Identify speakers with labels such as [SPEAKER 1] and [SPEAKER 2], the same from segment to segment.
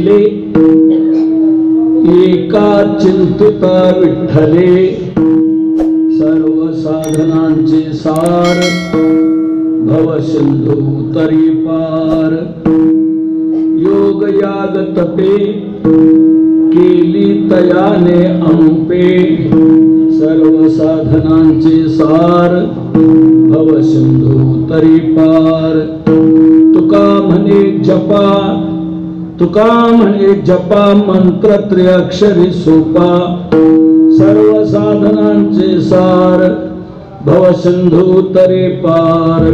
[SPEAKER 1] केले एका चिंतिता विठ्ठले सर्व साधनांचे सार भवसिंधू तरी पार योग याग तपे केली तयाने अनुपे सर्व साधनांचे सार भवसिंधू तरी पार तुका म्हणे जपा मंत्र त्रिअक्षरी सोपा सर्व साधनांचे सार भवसिंधू तरी पार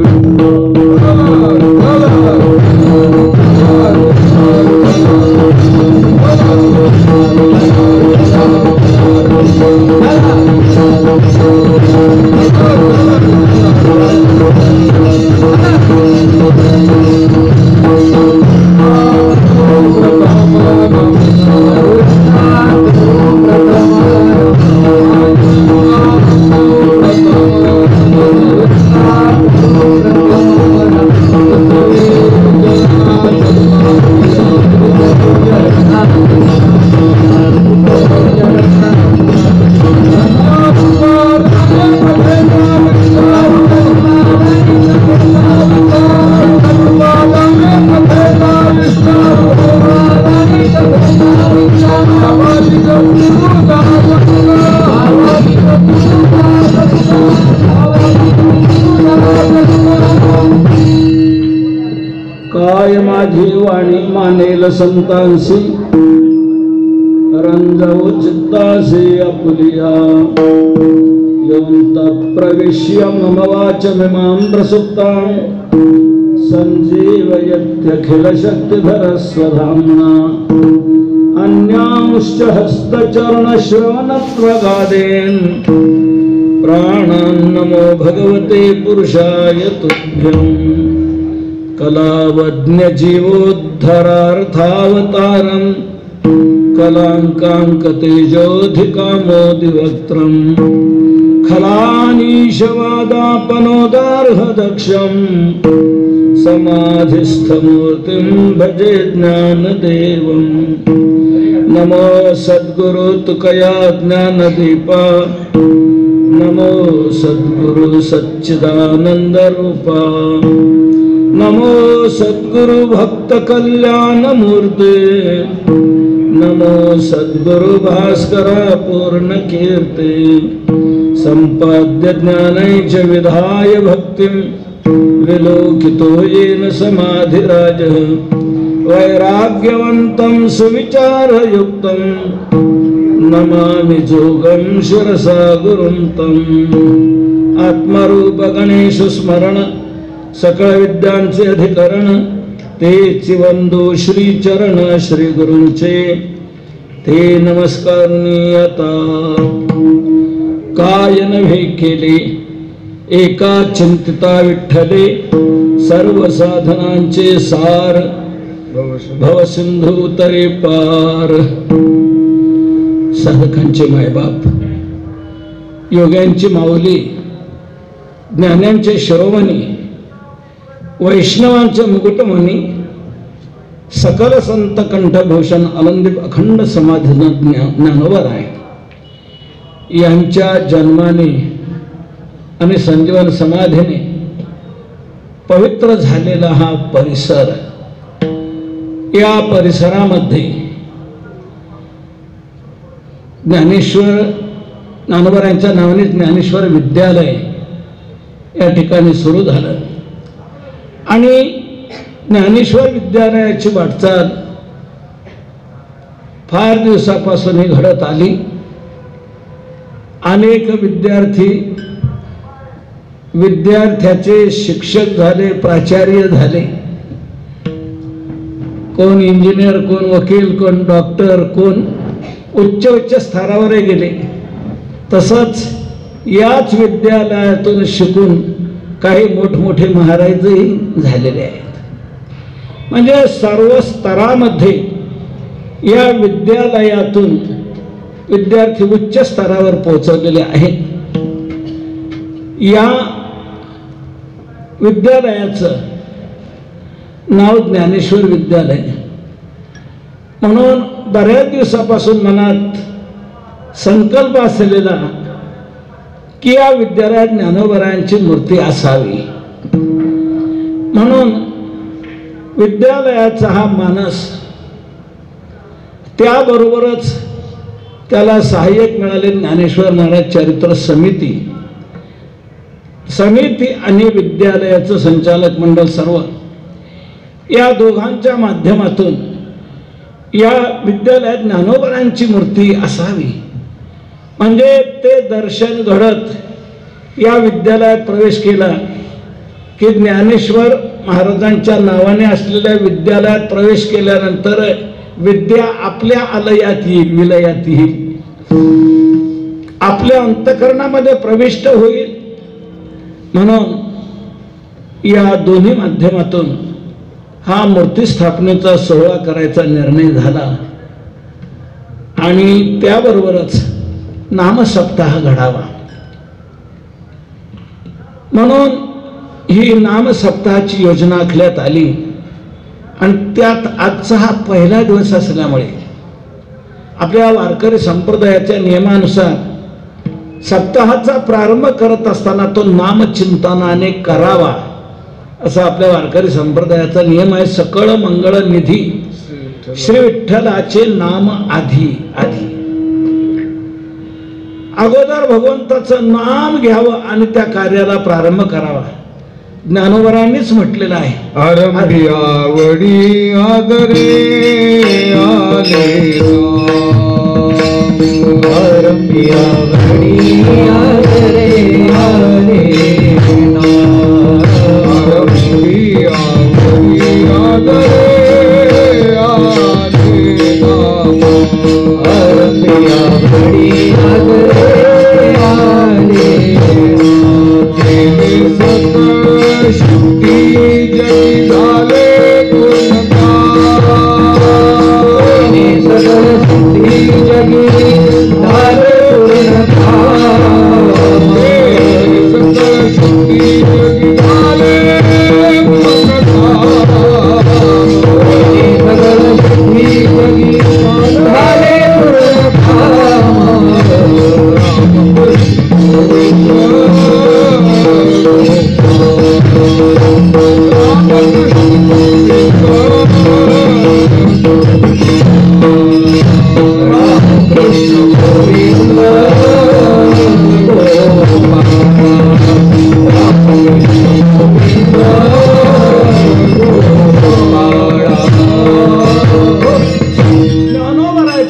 [SPEAKER 1] काय माझी वाणी मानेल संतांसी रंजवू चित्तासी आपुलिया यौन प्रविश्य मम वाचमिमां प्रसुप्तां संजीवयत्यखिल शक्तिधर स्वधाम्ना अन्यांश्च हस्तचरण श्रवणत्वगादेन प्राणान् नमो भगवते पुरुषाय तुभ्यं कलावज्ञ जीवोद्धरार्थावतारं कलांकांक तेजोधिकामोदिवक्त्रं खलानीशवादापनोदार्ह दक्षं समाधिस्थमूर्तिं भजे ज्ञानदेवं नमो सद्गुरु तुकया ज्ञानदीपा नमो सद्गुरु सच्चिदानंद रूपा नमो सद्गुरु भक्त कल्याण मूर्ते नमो सद्गुरु भास्करा पूर्ण कीर्ते संपाद्य ज्ञानैच विधाय भक्तिं विलोकितो येन समाधिराजः वैराग्यवन्तं सुविचारयुक्तं नमामि जोगं शिरसा गुरुं तम् आत्मरूप गणेश स्मरण सकळ विद्यांचे अधिकरण तेची वंदो श्री चरण श्री गुरूंचे ते नमस्कारणीयता काय नव्हे केले एका चिंतिता विठ्ठले सर्व साधनांचे सार भवसिंधू तरी पार साधकांचे मायबाप योग्यांची माऊली ज्ञानांचे शिरोमणी वैष्णवांचे मुकुटमणी सकल संत कंठभूषण आनंदीप अखंड समाधीन ज्ञानोबर आहे यांच्या जन्माने आणि संजीवन समाधीने पवित्र झालेला हा परिसर या परिसरामध्ये ज्ञानेश्वर ज्ञानोबा यांच्या नावाने ज्ञानेश्वर विद्यालय या ठिकाणी सुरू झालं आणि ज्ञानेश्वर विद्यालयाची वाटचाल फार दिवसापासून ही घडत आली अनेक विद्यार्थ्याचे शिक्षक झाले प्राचार्य झाले कोण इंजिनियर कोण वकील कोण डॉक्टर कोण उच्च स्तरावर गेले तसंच याच विद्यालयातून शिकून काही मोठमोठे महाराजही झालेले आहेत म्हणजे सर्व स्तरामध्ये या विद्यालयातून विद्यार्थी उच्च स्तरावर पोहोचलेले आहेत या विद्यालयाचं नाव ज्ञानेश्वर विद्यालय म्हणून बऱ्याच दिवसापासून मनात संकल्प असलेला की या विद्यालयात ज्ञानोबारायांची मूर्ती असावी, म्हणून विद्यालयाचा हा मानस, त्याबरोबरच त्याला सहाय्यक मिळाले ज्ञानेश्वर महाराज चरित्र समिती आणि विद्यालयाचं संचालक मंडळ सर्व, या दोघांच्या माध्यमातून या विद्यालयात ज्ञानोबारांची मूर्ती असावी, म्हणजे ते दर्शन घडत या विद्यालयात प्रवेश केला की ज्ञानेश्वर महाराजांच्या नावाने असलेल्या विद्यालयात प्रवेश केल्यानंतर विद्या आपल्या आलयात येईल, विलयात येईल, आपल्या अंतःकरणामध्ये प्रविष्ट होईल. म्हणून या दोन्ही माध्यमातून हा मूर्ती स्थापनेचा सोहळा करायचा निर्णय झाला आणि त्याबरोबरच नामसप्ताह घडावा. म्हणून ही नामसप्ताहाची योजना आखण्यात आली आणि त्यात आजचा हा पहिला दिवस असल्यामुळे आपल्या वारकरी संप्रदायाच्या नियमानुसार सप्ताहाचा प्रारंभ करत असताना तो नामचिंतनाने करावा, असा आपल्या वारकरी संप्रदायाचा नियम आहे. सकळ मंगळ निधी श्री विठ्ठलाचे नाम आधी आधी, अगोदर भगवंताचं नाम घ्यावं आणि त्या कार्याला प्रारंभ करावा. ज्ञानोबारांनीच म्हटलेलं आहे,
[SPEAKER 2] आरंभी आवडी आदरे आले आरंभी आवडी आदरे आले आरंभी आवडी आदरे आरंभी आवडी आदरे आले शुद्धी जगी झाले पूर्णता सगळ शुद्धी जगी झाले पूर्णता सगळ शुद्धी जगी झाले पूर्णता सगळ शुद्धी जगी झाले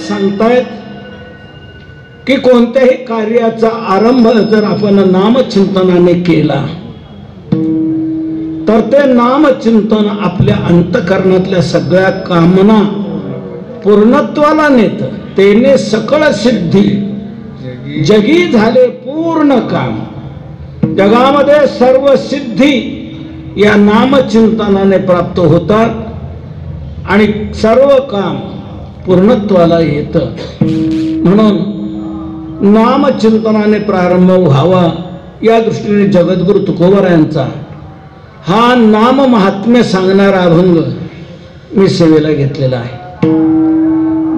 [SPEAKER 1] सांगतायत की कोणत्याही कार्याचा आरंभ जर आपण नामचिंतनाने केला तर ते नामचिंतन आपल्या अंतःकरणातल्या सगळ्या कामना पूर्णत्वाला नेत. तेने सकळ सिद्धी जगी झाले पूर्ण काम. जगामध्ये सर्व सिद्धी या नामचिंतनाने प्राप्त होतात आणि सर्व काम पूर्णत्वाला येतं. म्हणून नामचिंतनाने प्रारंभ व्हावा या दृष्टीने जगद्गुरु तुकोबारायांचा हा नाम महात्म्य सांगणारा अभंग मी सेवेला घेतलेला आहे.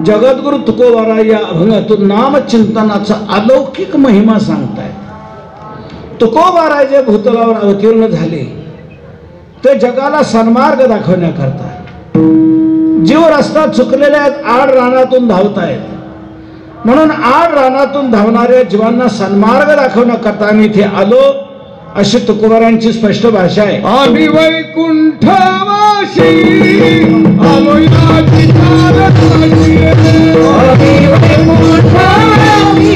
[SPEAKER 1] जगद्गुरु तुकोबारा या अभंगातून नामचिंतनाचा अलौकिक महिमा सांगतायत. तुकोबारा जे भूतलावर अवतीर्ण झाले ते जगाला सन्मार्ग दाखवण्याकरता, जीव रस्ता चुकलेल्या आहेत, आड रानातून धावतायत, म्हणून आड रानातून धावणाऱ्या जीवांना सन्मार्ग दाखवण्याकरता आम्ही इथे आलो, अशी तुकोबारांची स्पष्ट भाषा आहे.
[SPEAKER 2] आम्ही वैकुंठवासी आलो या ठिकाणी, आम्ही वैकुंठवासी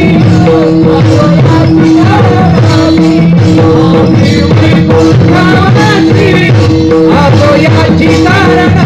[SPEAKER 2] आलो या ठिकाणी.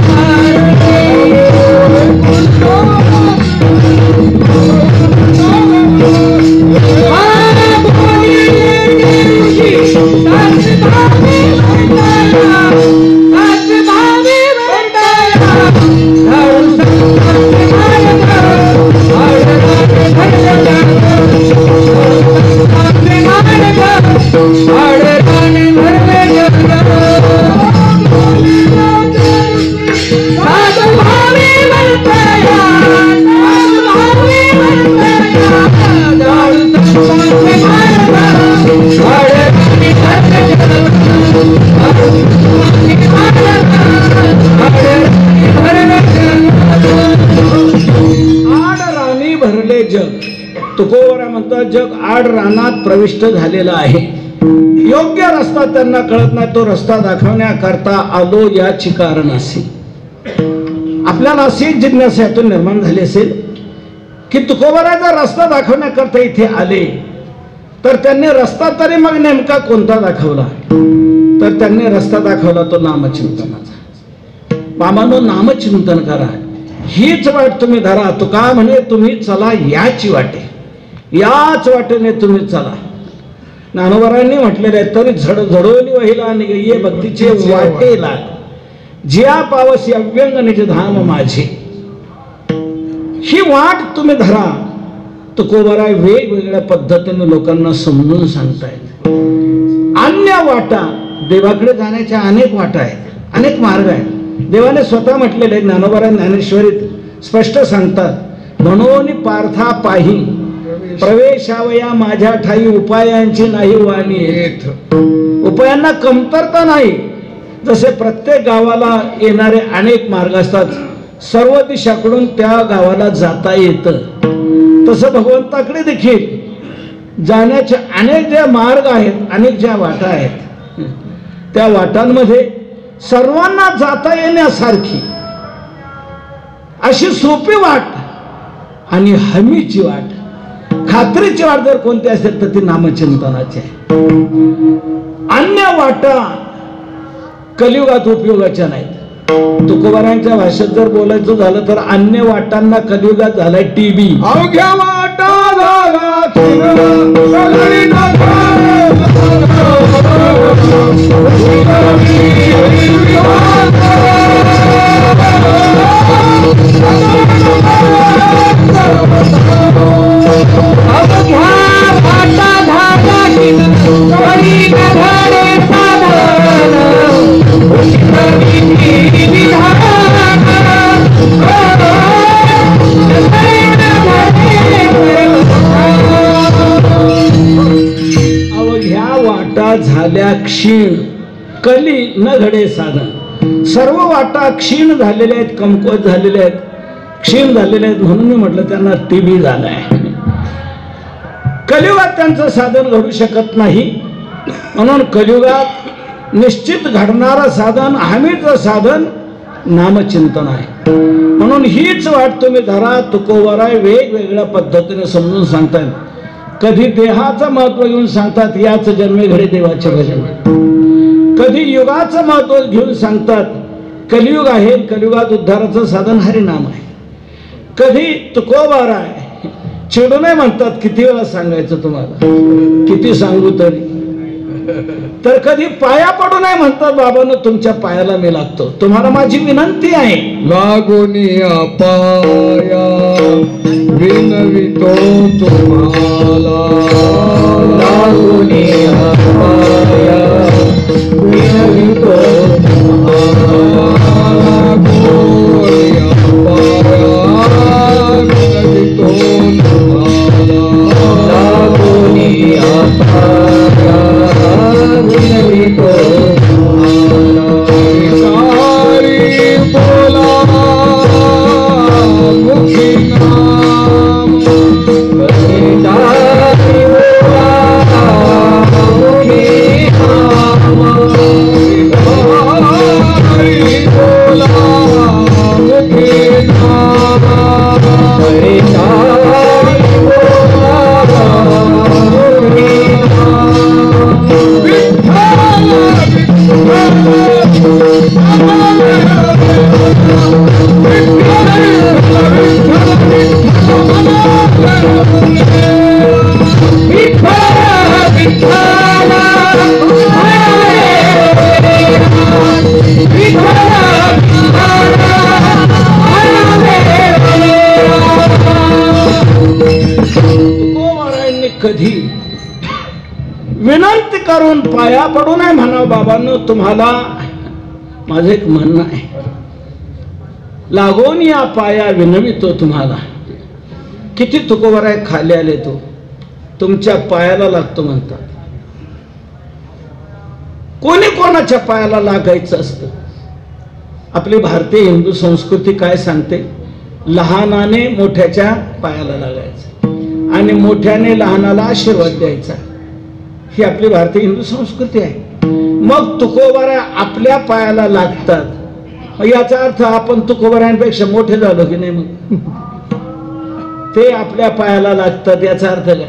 [SPEAKER 1] पडले जग. तुकोबरा म्हणतात जग आड रानात प्रविष्ट झालेला आहे. योग्य रस्ता त्यांना कळत नाही, तो रस्ता दाखवण्याकरता आलो याची कारण असे. आपल्याला अशी जिज्ञासातून निर्माण झाली असेल की तुकोबराचा रस्ता दाखवण्याकरता इथे आले, तर त्यांनी रस्ता तरी मग नेमका कोणता दाखवला? तर त्यांनी रस्ता दाखवला तो नामचिंतनाचा. बाबांनो, नामचिंतन करा, हीच वाट तुम्ही धरा. तुका म्हणे तुम्ही चला याची वाटे, याच वाटेने तुम्ही चला. ज्ञानोबरांनी म्हटलेले आहे, तरी झडझडवली वहिला निघे भक्तीचे वाटेला, जिया पावसी अव्यंग निज धाम माझे. ही वाट तुम्ही धरा. तुकोबरा वेगवेगळ्या पद्धतीने लोकांना समजून सांगतायत. अन्य वाटा, देवाकडे जाण्याच्या अनेक वाटा आहेत, अनेक मार्ग आहेत. देवाने स्वतः म्हटलेले आहे, ज्ञानोबरा ज्ञानेश्वरीत स्पष्ट सांगतात, म्हणून पार्था पाही प्रवेशावया माझ्या ठाई, उपायांची नाही वाणी येत. उपायांना कमतरता नाही. जसे प्रत्येक गावाला येणारे अनेक मार्ग असतात, सर्व दिशाकडून त्या गावाला जाता येतं, तसं भगवंताकडे देखील जाण्याचे अनेक जे मार्ग आहेत, अनेक ज्या वाटा आहेत, त्या वाटांमध्ये सर्वांना जाता येण्यासारखी अशी सोपी वाट आणि हमीची वाट, खात्रीची वाट जर कोणती असेल तर ती नामचिंतनाची आहे. अन्य वाटा कलियुगात उपयोगाच्या नाहीत. तुकोबारांच्या भाषेत जर बोलायचं झालं तर अन्य वाटांना कलियुगात झालाय टीबी.
[SPEAKER 2] अवघ्या वाटा
[SPEAKER 1] अवघ्या वाटा झाल्या क्षीण, कली न घडे साधन. सर्व वाटा क्षीण झालेल्या आहेत, कमकुवत झालेल्या आहेत, क्षीण झालेल्या आहेत. म्हणून मी म्हटलं त्यांना टीबी झालाय. कलियुगात त्यांचं साधन घडू शकत नाही. म्हणून कलियुगात निश्चित घडणारं साधन, हमीचं साधन नामचिंतन आहे. म्हणून हीच वाट तुम्ही धरा. तुकोबरा वेगवेगळ्या पद्धतीने समजून सांगतात. कधी देहाचं महत्व घेऊन सांगतात, याच जन्मे घडे देवाचे भजन. कधी युगाचं महत्व घेऊन सांगतात, कलियुग आहे, कलियुगात उद्धाराचं साधन हरिनाम आहे. कधी तुकोबरा आहे चिडू नाही म्हणतात, किती वेळा सांगायचं तुम्हाला, किती सांगू तरी. तर कधी पाया पडू नाही म्हणतात, बाबांनो तुमच्या पायाला मी लागतो, तुम्हाला माझी विनंती आहे.
[SPEAKER 2] लागोनिया पाया विनवितो तुम्हाला, लागोनिया पाया विनवितो तुम्हाला, लागोनिया पाया विनवितो तुम्हाला, लागोनिया पाया विनवितो तुम्हाला. सारी बोला मुखी नाम, सारी बोला मुखी नाम, सारी बोला मुखी नाम, सारी
[SPEAKER 1] कधी विनंती करून पाया पडू नये म्हणावं, बाबांनो तुम्हाला माझं एक म्हणणं आहे. लागून या पाया विनवितो तुम्हाला. किती तुकोबरा आहे खाली आले, तो तुमच्या पायाला लागतो म्हणतात. कोणी कोणाच्या पायाला लागायचं असतं. आपली भारतीय हिंदू संस्कृती काय सांगते, लहानाने मोठ्याच्या पायाला लागायचं आणि मोठ्याने लहानाला आशीर्वाद द्यायचा. ही आपली भारतीय हिंदू संस्कृती आहे. मग तुकोबारा आपल्या पायाला लागतात. मग याचा अर्थ आपण तुकोबारांपेक्षा मोठे झालो की नाही? मग ते आपल्या पायाला लागतात याचा अर्थ काय?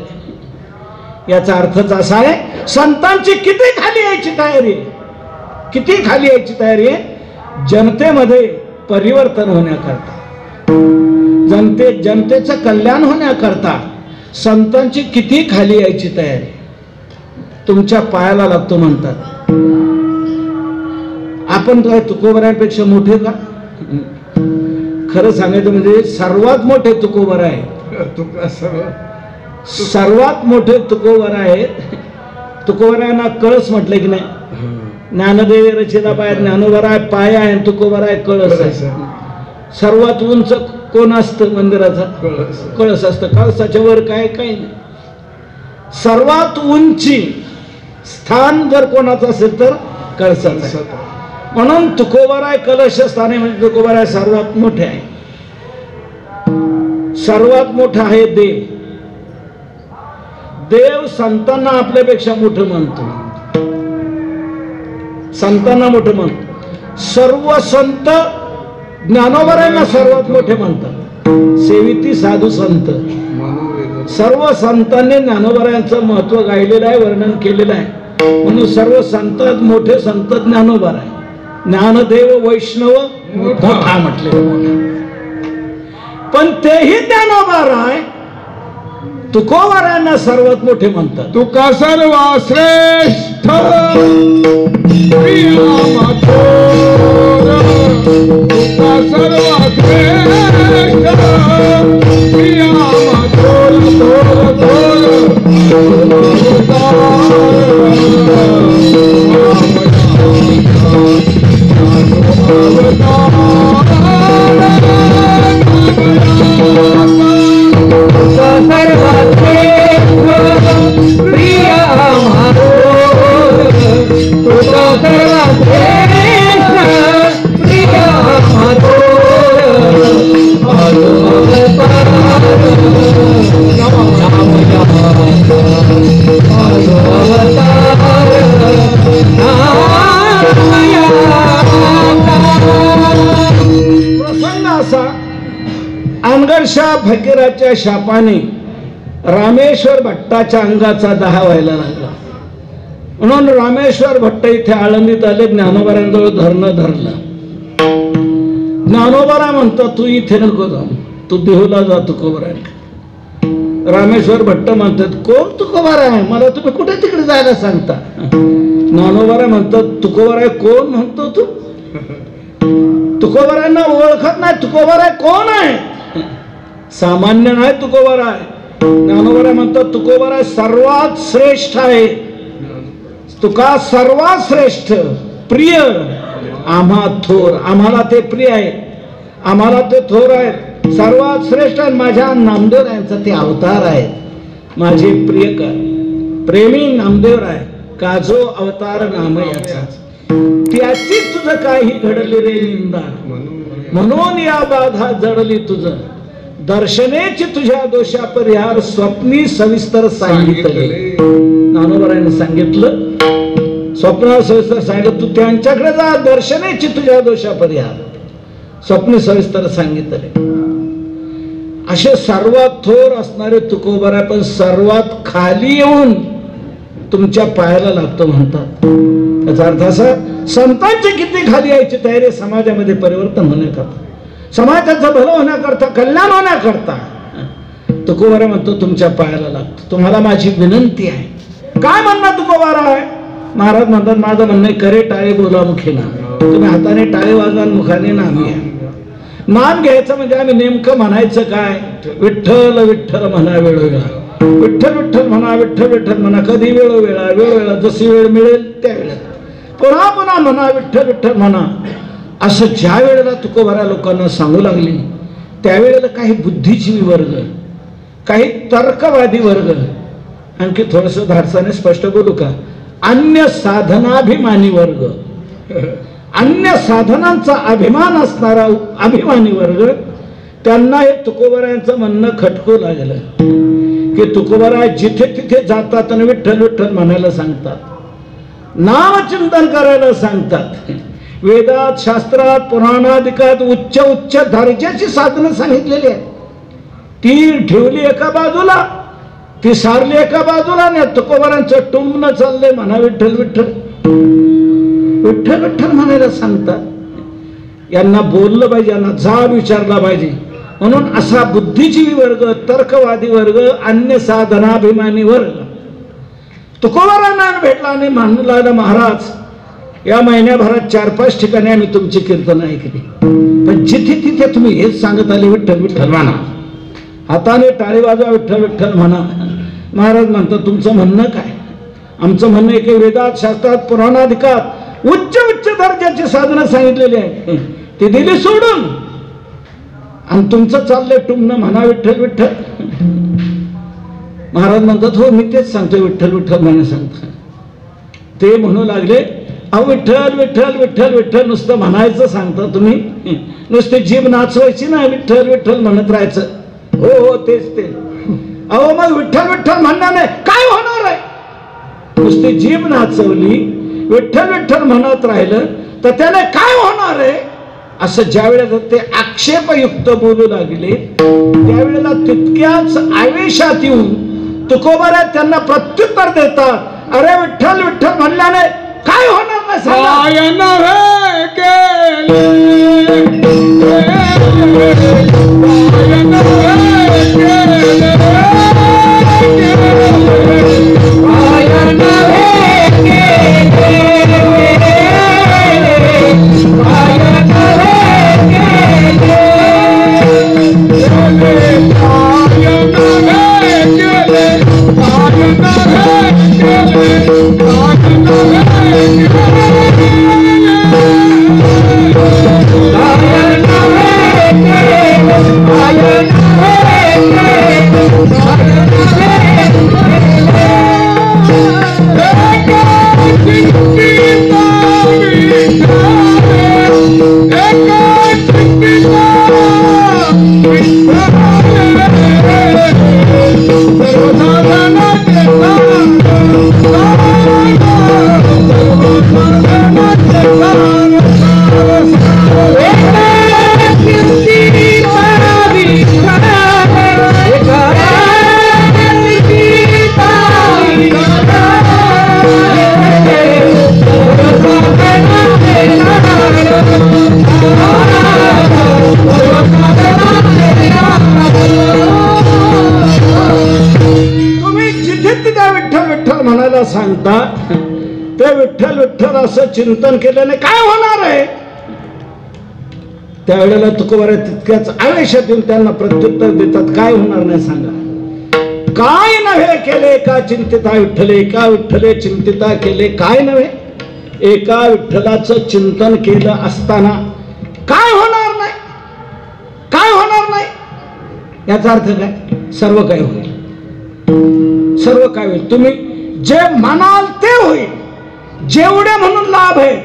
[SPEAKER 1] याचा अर्थच असा आहे, संतांची किती खाली यायची तयारी आहे, किती खाली यायची तयारी आहे जनतेमध्ये परिवर्तन होण्याकरता, जनतेचं कल्याण होण्याकरता संतांची किती खाली यायची तयारी. तुमच्या पायाला लागतो म्हणतात. आपण काय तुकोबारांपेक्षा मोठे का? खरं सांगायचं म्हणजे सर्वात मोठे तुकोबारा आहे. सर्वात मोठे तुकोबारा आहेत. तुकोबारांना कळस म्हटलं की नाही? ज्ञानदेव रचिता पाय ज्ञानोबारा पाय आहे, तुकोबारा आहे, कळस आहे. सर्वात उंच कोण असतं मंदिराचा? कळस असतं. कळसाच्या वर काय काही नाही. सर्वात उंची स्थान जर कोणाचं असेल तर कळसाचं. म्हणून तुकोबाराय कलश स्थाने म्हणजे तुकोबाराय सर्वात मोठे आहे. सर्वात मोठा आहे देव. देव संतांना आपल्यापेक्षा मोठं मानतो. संतांना मोठं मानतो. सर्व संत ज्ञानोबारायांना सर्वात मोठे म्हणतात. सेविती साधू संत. सर्व संतांनी ज्ञानोबारायांचं महत्व गायलेलं आहे, वर्णन केलेलं आहे. म्हणून सर्व संतात मोठे संत ज्ञानोबाराय. ज्ञानदेव वैष्णव मोठा म्हटले. पण तेही ज्ञानोबाराय तुकोबारायांना सर्वात मोठे म्हणतात.
[SPEAKER 2] तुका सर्वा श्रेष्ठ प्रिया माथोर, तुका सर्वा श्रेष्ठ प्रिया माथोर थोर
[SPEAKER 1] प्रसंग असा, अनगडशा फकीराच्या शापाने रामेश्वर भट्टाच्या अंगाचा दाह व्हायला लागला. म्हणून रामेश्वर भट्ट इथे आळंदीत आले. ज्ञानोबारांजवळ धरणं धरलं. ज्ञानोबारा म्हणतो तू इथे नको जाऊ, तू देहूला जा तुकोबारांकडे. रामेश्वर भट्ट म्हणतात कोण तुकोबारा आहे, मला तुम्ही कुठे तिकडे जायला सांगता? ज्ञानोबारा म्हणतात तुकोबारा कोण म्हणतो तू? तुकोबारांना ओळखत नाही. तुकोबारा कोण आहे? सामान्य नाही तुकोबारा आहे. ज्ञानोबारा म्हणतात तुकोबारा सर्वात श्रेष्ठ आहे. तुका सर्वात श्रेष्ठ प्रिय आम्हा थोर. आम्हाला ते प्रिय आहे, आम्हाला ते थोर आहेत. सर्वात श्रेष्ठ माझ्या नामदेवरायांचा ते अवतार आहे. माझे प्रिय प्रेमी नामदेवराय काजो अवतार नाम याचा. त्याची तुझं काही घडली रे निंदा, म्हणून या बाधा जडली तुझं. दर्शनेची तुझ्या दोषा परिहार स्वप्नी सविस्तर सांगितले. ज्ञानोबारायांनी सांगितलं, स्वप्न सविस्तर सांगितलं. तू त्यांच्याकडे जा, दर्शनेची तुझ्या दोषा परिहार स्वप्नी सविस्तर सांगितले. असे सर्वात थोर असणारे तुकोबारा पण सर्वात खाली येऊन तुमच्या पायाला लागतो म्हणतात. याचा अर्थ असा, संतांची किती खाली यायची तयारी समाजामध्ये परिवर्तन होण्याकरता, समाजाचं भलं होण्याकरता, कल्याण होण्याकरता तुकोबारा म्हणतो तुमच्या पायाला लागतो. तुम्हाला माझी विनंती आहे. काय म्हणणं तुकोबारा आहे? महाराज म्हणतात माझं म्हणणं आहे करे टाळे बोला मुखी नाम. तुम्ही हाताने टाळे वाजवा, मुखाने नाम घ्या. नाम घ्यायचं म्हणजे आम्ही नेमकं म्हणायचं काय? विठ्ठल विठ्ठल म्हणा वेळोवेळा, विठ्ठल विठ्ठल म्हणा, विठ्ठल विठ्ठल म्हणा. कधी वेळोवेळा, वेळोवेळा जशी वेळ मिळेल त्या वेळेला पुन्हा पुन्हा म्हणा, विठ्ठल विठ्ठल म्हणा. असं ज्या वेळेला तुकोबारा लोकांना सांगू लागली त्यावेळेला काही बुद्धिजीवी वर्ग, काही तर्कवादी वर्ग, आणखी थोडस धाडसाने स्पष्ट बोलू का, अन्य साधनाभिमानी वर्ग, अन्य साधनांचा अभिमान असणारा अभिमानी वर्ग त्यांना हे तुकोबारायांचं म्हणणं खटकू लागलं की तुकोबाराय जिथे तिथे जातात आणि विठ्ठल विठ्ठल म्हणायला सांगतात, नामचिंतन करायला सांगतात. वेदात, शास्त्रात, पुराणादिकात उच्च उच्च दर्जाची साधनं सांगितलेली आहेत. ती ठेवली एका बाजूला, ती सारली एका बाजूला, आणि तुकोबारांचं टुमणं चाललंय म्हणा विठ्ठल विठ्ठल विठ्ठल विठ्ठल म्हणायला सांगतात. यांना बोललं पाहिजे, यांना जाब विचारला पाहिजे. म्हणून असा बुद्धिजीवी वर्ग, तर्कवादी वर्ग, अन्य साधनाभिमानी वर्ग तुकोबारांना भेटला आणि म्हणू लागला, महाराज या महिन्याभरात 4-5 ठिकाणी आम्ही तुमची कीर्तन ऐकली, पण जिथे तिथे तुम्ही हेच सांगत आले विठ्ठल विठ्ठल म्हणा, हाताने टाळी वाजवा विठ्ठल विठ्ठल म्हणा. महाराज म्हणतात तुमचं म्हणणं काय? आमचं म्हणणं एक वेदात, शास्त्रात, पुराणादिकात उच्च उच्च दर्जाची साधनं सांगितलेली आहे, ती दिली सोडून, आणि तुमचं चाललंय टुमणं म्हणा विठ्ठल विठ्ठल. महाराज म्हणतात हो मी तेच सांगतोय विठ्ठल विठ्ठल म्हणा सांगतो. ते म्हणू लागले, अहो विठ्ठल विठ्ठल विठ्ठल विठ्ठल नुसतं म्हणायचं सांगता तुम्ही, नुसते जीभ नाचवायची ना, विठ्ठल विठ्ठल म्हणत राहायचं. हो हो तेच ते. अहो मग विठ्ठल विठ्ठल म्हणण्याने काय होणार आहे? नुसती जीभ नाचवली, विठ्ठल विठ्ठल म्हणत राहिलं तर त्याने काय होणार आहे? असं ज्या वेळेला ते आक्षेपयुक्त बोलू लागले त्यावेळेला तितक्याच आवेशात येऊन तुकोबारा त्यांना प्रत्युत्तर देतात, अरे विठ्ठल विठ्ठल म्हणल्याने काय होणार नाही सांगता. ते विठ्ठल विठ्ठल असं चिंतन केल्याने काय होणार आहे? त्यावेळेला तुकोबारा तितक्याच आवेशात येऊन त्यांना प्रत्युत्तर देतात, काय होणार नाही सांगा. काय नव्हे केले का चिंतिता विठ्ठले, एका विठ्ठले चिंतिता केले काय नव्हे. एका विठ्ठलाचं चिंतन केलं असताना काय होणार नाही, काय होणार नाही. याचा अर्थ काय? सर्व काय होईल, सर्व काय होईल. तुम्ही जे म्हणाल ते होईल. जेवढे म्हणून लाभ आहे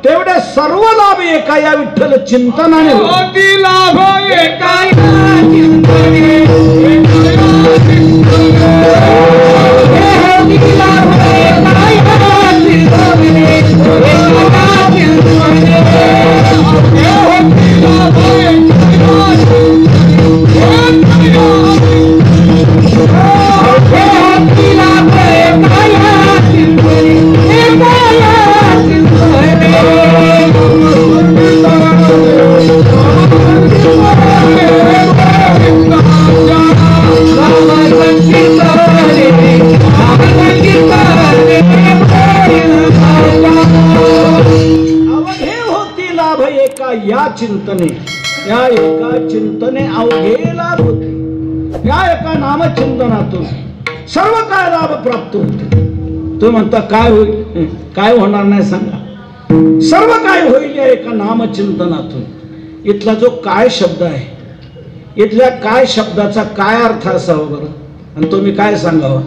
[SPEAKER 1] तेवढे सर्व लाभ एका या विठ्ठल चिंतनाने होईल. लाभ एका या चिंतने, या एका चिंतने अवघे लाभ होते. या एका नामचिंतनातून सर्व काय लाभ प्राप्त होते. तुम्ही म्हणता काय होईल, काय होणार नाही सांगा. सर्व काय होईल या एका नामचिंतनातून. इथला जो काय शब्द आहे, इथल्या काय शब्दाचा काय अर्थ असावा बरं, आणि तुम्ही काय सांगावं.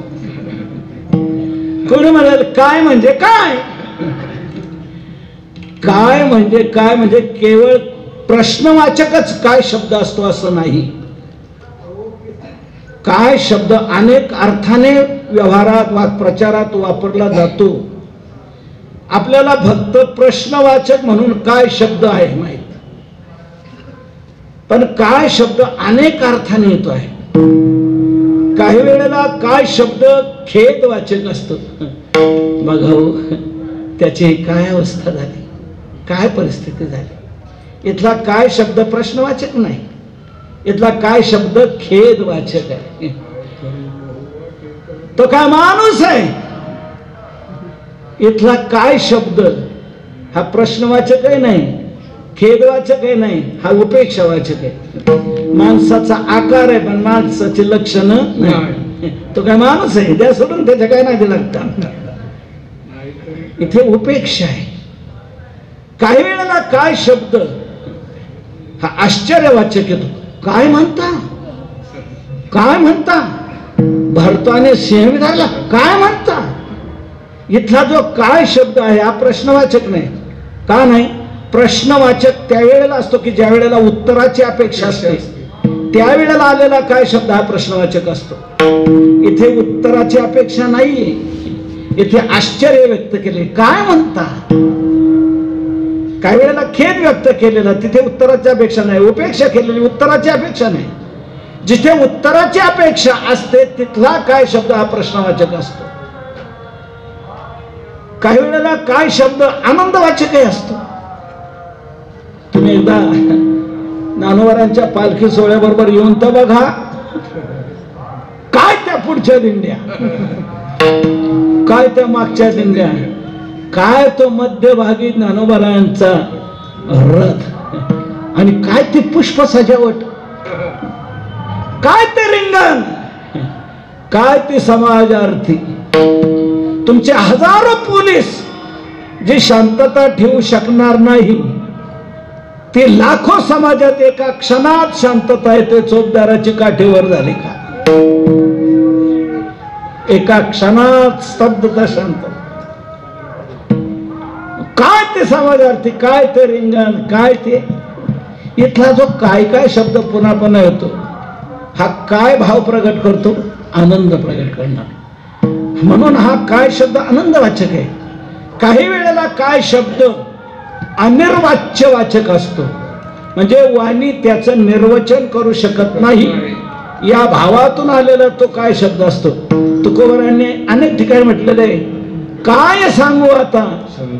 [SPEAKER 1] कोणी म्हणाल काय म्हणजे काय, काय म्हणजे काय म्हणजे केवळ प्रश्नवाचकच काय शब्द असतो असं नाही. काय शब्द अनेक अर्थाने व्यवहारात वाक्प्रचारात वापरला जातो. आपल्याला फक्त प्रश्नवाचक म्हणून काय शब्द आहे माहित, पण काय शब्द अनेक अर्थाने येतो आहे. काही वेळेला काय शब्द खेदवाचक असतो. बघाओ त्याची काय अवस्था झाली, काय परिस्थिती झाली. इथला काय शब्द प्रश्नवाचक नाही, इथला काय शब्द खेदवाचक आहे. तो काय माणूस आहे. इथला काय शब्द हा प्रश्नवाचकही नाही, खेदवाचकही नाही, हा उपेक्षावाचक आहे. माणसाचा आकार आहे पण माणसाची लक्षणं नाही. तो काय माणूस आहे, द्या सोडून त्याच्या काय नाही लागतात. इथे उपेक्षा आहे. काही वेळेला काय शब्द हा आश्चर्यवाचक येतो. काय म्हणता, काय म्हणता, भरताने सिंह विधारला, काय म्हणता. इथला जो काय शब्द आहे हा प्रश्नवाचक नाही. का नाही? प्रश्नवाचक त्यावेळेला असतो की ज्या वेळेला उत्तराची अपेक्षा असते, त्यावेळेला आलेला काय शब्द हा प्रश्नवाचक असतो. इथे उत्तराची अपेक्षा नाहीये, इथे आश्चर्य व्यक्त केले. काय म्हणता. काही वेळेला खेद व्यक्त केलेला, तिथे उत्तराची अपेक्षा नाही. उपेक्षा केलेली, उत्तराची अपेक्षा नाही. जिथे उत्तराची अपेक्षा असते तिथला काय शब्द हा प्रश्नवाचक असतो. काही वेळेला काय शब्द आनंदवाचकही असतो. तुम्ही एकदा ज्ञानोबारांच्या पालखी सोहळ्याबरोबर येऊन तर बघा, काय त्या पुढच्या दिंड्या, काय त्या मागच्या दिंड्या, काय तो मध्यभागी ज्ञानोबारांचा रथ, आणि काय ती पुष्प सजावट, काय ते रिंगण, काय ती समाजार्थी. तुमचे हजारो पोलीस जे शांतता ठेवू शकणार नाही, ते लाखो समाजात एका क्षणात शांतता येते. चोपदाराची काठीवर झाली का? एका क्षणात स्तब्धता, शांतता. काय ते समाजार्थी, काय ते रिंगण, काय ते. इथला जो काय काय शब्द पुन्हा पुन्हा येतो, हा काय भाव प्रगट करतो? आनंद प्रगट करणार. म्हणून हा काय शब्द आनंदवाचक आहे. काही वेळेला काय शब्द अनिर्वाच्यवाचक असतो, म्हणजे वाणी त्याचं निर्वचन करू शकत नाही, या भावातून आलेला तो काय शब्द असतो. तुकोबारांनी अनेक ठिकाणी म्हटलेलं आहे, काय सांगू आता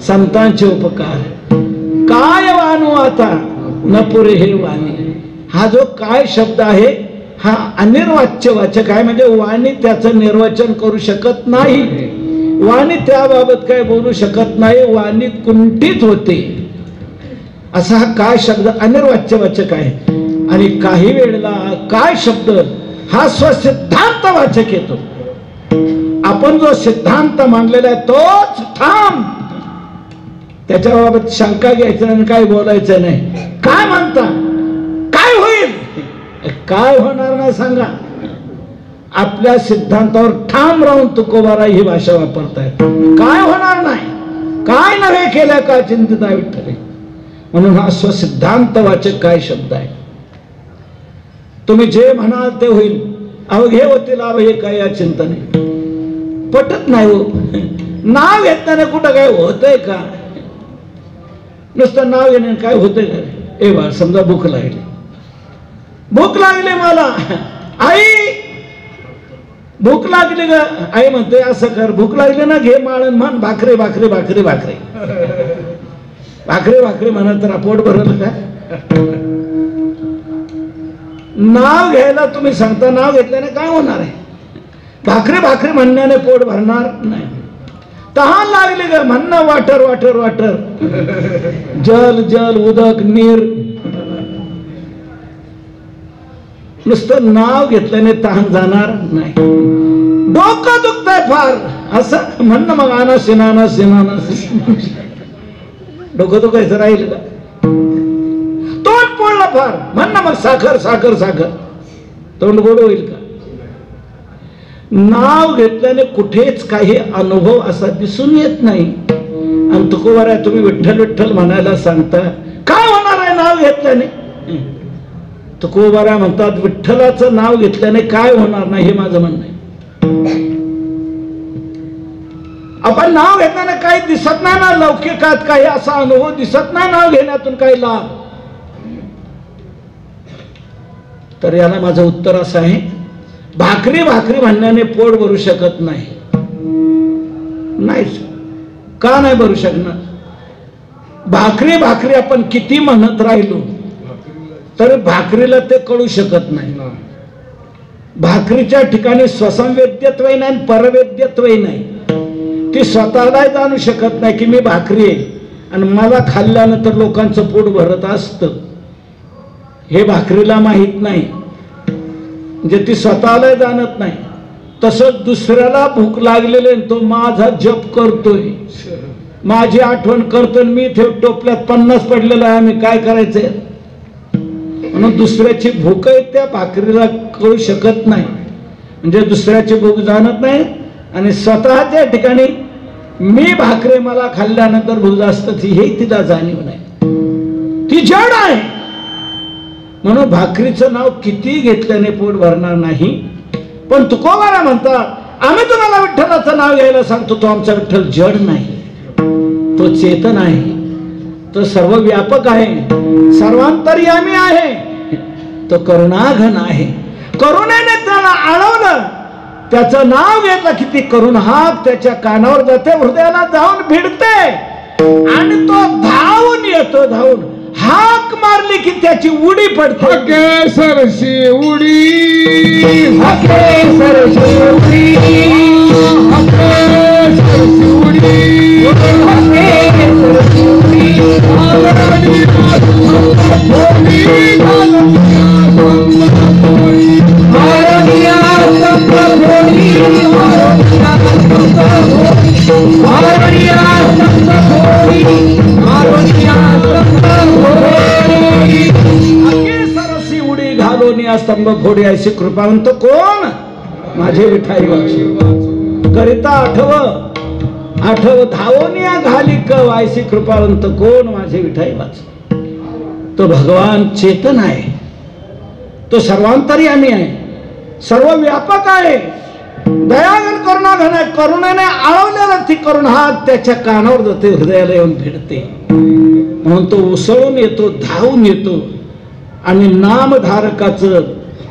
[SPEAKER 1] संतांचे उपकार, काय वाणू आता न पुरे हे वाणी. हा जो काय शब्द आहे हा अनिर्वाच्यवाचक आहे, म्हणजे वाणी त्याचं निर्वचन करू शकत नाही, वाणी त्याबाबत काय बोलू शकत नाही, वाणी कुंठित होते. असा हा काय शब्द अनिर्वाच्यवाचक आहे. आणि काही वेळेला काय शब्द हा स्वसिद्धांतवाचक येतो. आपण जो सिद्धांत मांडलेला आहे तोच ठाम, त्याच्याबाबत शंका घ्यायचं आणि काय बोलायचं नाही. काय म्हणता, काय होईल, काय होणार नाही सांगा. आपल्या सिद्धांतावर ठाम राहून तुकोबारा ही भाषा वापरतायत. काय होणार नाही, काय नव्हे केल्या का चिंतित आहे विठ्ठल. म्हणून हा स्वसिद्धांतवाचक काय शब्द आहे. तुम्ही जे म्हणाल ते होईल, अवघे होतील हे काय या चिंतने पटत नाही हो. नाव घेताना कुठं काय होतंय का? नुसतं नाव घेणे काय होतंय का? ए बा समजा भूक लागली, भूक लागली मला, आई भूक लागली ग. आई म्हणते असं कर, भूक लागली ना घे माळण म्हण, भाकरी भाकरी भाकरी भाकरी भाकरी भाकरी म्हणत तर पोट भरल का? नाव घ्यायला तुम्ही सांगता, नाव घेतल्याने काय होणार आहे? भाकरी भाकरी म्हणण्याने पोट भरणार नाही. तहान लागली ग म्हणणं वाटर वाटर वाटर, जल जल उदक नीर. नुसतं नाव घेतल्याने तहान जाणार नाही. डोकं दुखतंय फार असं म्हणणं, मग आना सिनाना सिनाना. डोकं दुखायचं राहील का? तोंड पोळलं फार म्हणणं, मग साखर साखर साखर. तोंड गोड होईल का? नाव घेतल्याने कुठेच काही अनुभव असा दिसून येत नाही. आणि तुकोबारा तुम्ही विठ्ठल विठ्ठल म्हणायला सांगता, काय होणार आहे नाव घेतलं घेतल्याने. तुकोबारा म्हणतात विठ्ठलाचं नाव घेतल्याने काय होणार नाही हे माझं म्हणणं आहे. आपण नाव घेताना काही दिसत नाही ना, लौकिकात काही असा अनुभव दिसत नाही नाव घेण्यातून काही लाभ. तर याला माझं उत्तर असं आहे, भाकरी भाकरी म्हणण्याने पोट भरू शकत नाही. नाहीच. का नाही भरू शकणार? भाकरी भाकरी आपण किती म्हणत राहिलो तर भाकरीला ते कळू शकत नाही. भाकरीच्या ठिकाणी स्वसंवेद्यत्वही नाही, परवेद्यत्वही नाही. ती स्वतःला जाणू शकत नाही की मी भाकरी आहे आणि मला खाल्ल्यानंतर लोकांचं पोट भरत असतं हे भाकरीला माहित नाही. म्हणजे ती स्वतःला जाणत नाही. तसंच दुसऱ्याला भूक लागलेले तो माझा जप करतोय, माझी आठवण करतोय, मी इथे टोपल्यात 50 पडलेला आहे, मी काय करायचंय म्हणून दुसऱ्याची भूक आहे त्या भाकरीला कळू शकत नाही. म्हणजे दुसऱ्याची भूक जाणत नाही आणि स्वतःच्या ठिकाणी मी भाकरी मला खाल्ल्यानंतर भूक जास्त हे तिला जाणीव नाही. ती जड आहे. म्हणून भाकरीचं नाव किती घेतल्याने पोट भरणार नाही. पण तुकोबारा म्हणतात आम्ही तुम्हाला विठ्ठलाचं नाव घ्यायला सांगतो, तो आमचा विठ्ठल जड नाही, तो चेतन आहे, तो सर्व व्यापक आहे, सर्वांतर्यामी आहे, तो करुणाघन आहे. करुणेने त्याला आळवलं, त्याचं नाव घेतलं की ती करुण हाक त्याच्या कानावर जाते, हृदयाला जाऊन भिडते आणि तो धावून येतो. धावून हाक मारली की त्याची उडी पडते.
[SPEAKER 2] हके सरशी उडी,
[SPEAKER 1] हके सरशी उडी,
[SPEAKER 2] हके सरशी उडी,
[SPEAKER 1] हके सरशी उडी, सरसी उडी घालून स्तंभ फोडी ऐशी कृपावंत कोण? माझे विठाई करिता आठव आठव धावोनिया घाली कव ऐशी कृपावंत कोण? माझे विठाई वाच. तो भगवान चेतन आहे, तो सर्वांतर्यामी आहे, सर्व व्यापक आहे, दयाघन करुणाघन आहे. करुणेने आळवलेला ती करुण हात त्याच्या कानावर जाते, हृदयाला येऊन भिडते. म्हणून तो उसळून येतो, धावून येतो आणि नामधारकाचं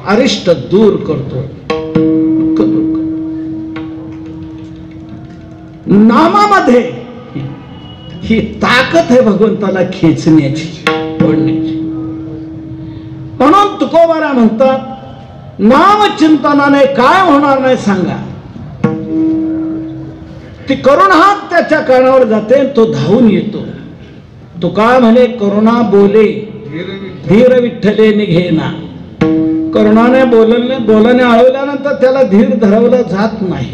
[SPEAKER 1] अरिष्ट दूर करतो. नामामध्ये ही ताकद आहे भगवंताला खेचण्याची, ओढण्याची. म्हणून तुकोबारा म्हणतात नाम चिंतनाने काय होणार नाही सांगा. ती करुण हात त्याच्या कानावर जाते, तो धावून येतो. तो काय म्हणे, करुणा बोले धीर विठ्ठले निघेना. करुणाने बोलणे आळवल्यानंतर त्याला धीर धरवला जात नाही.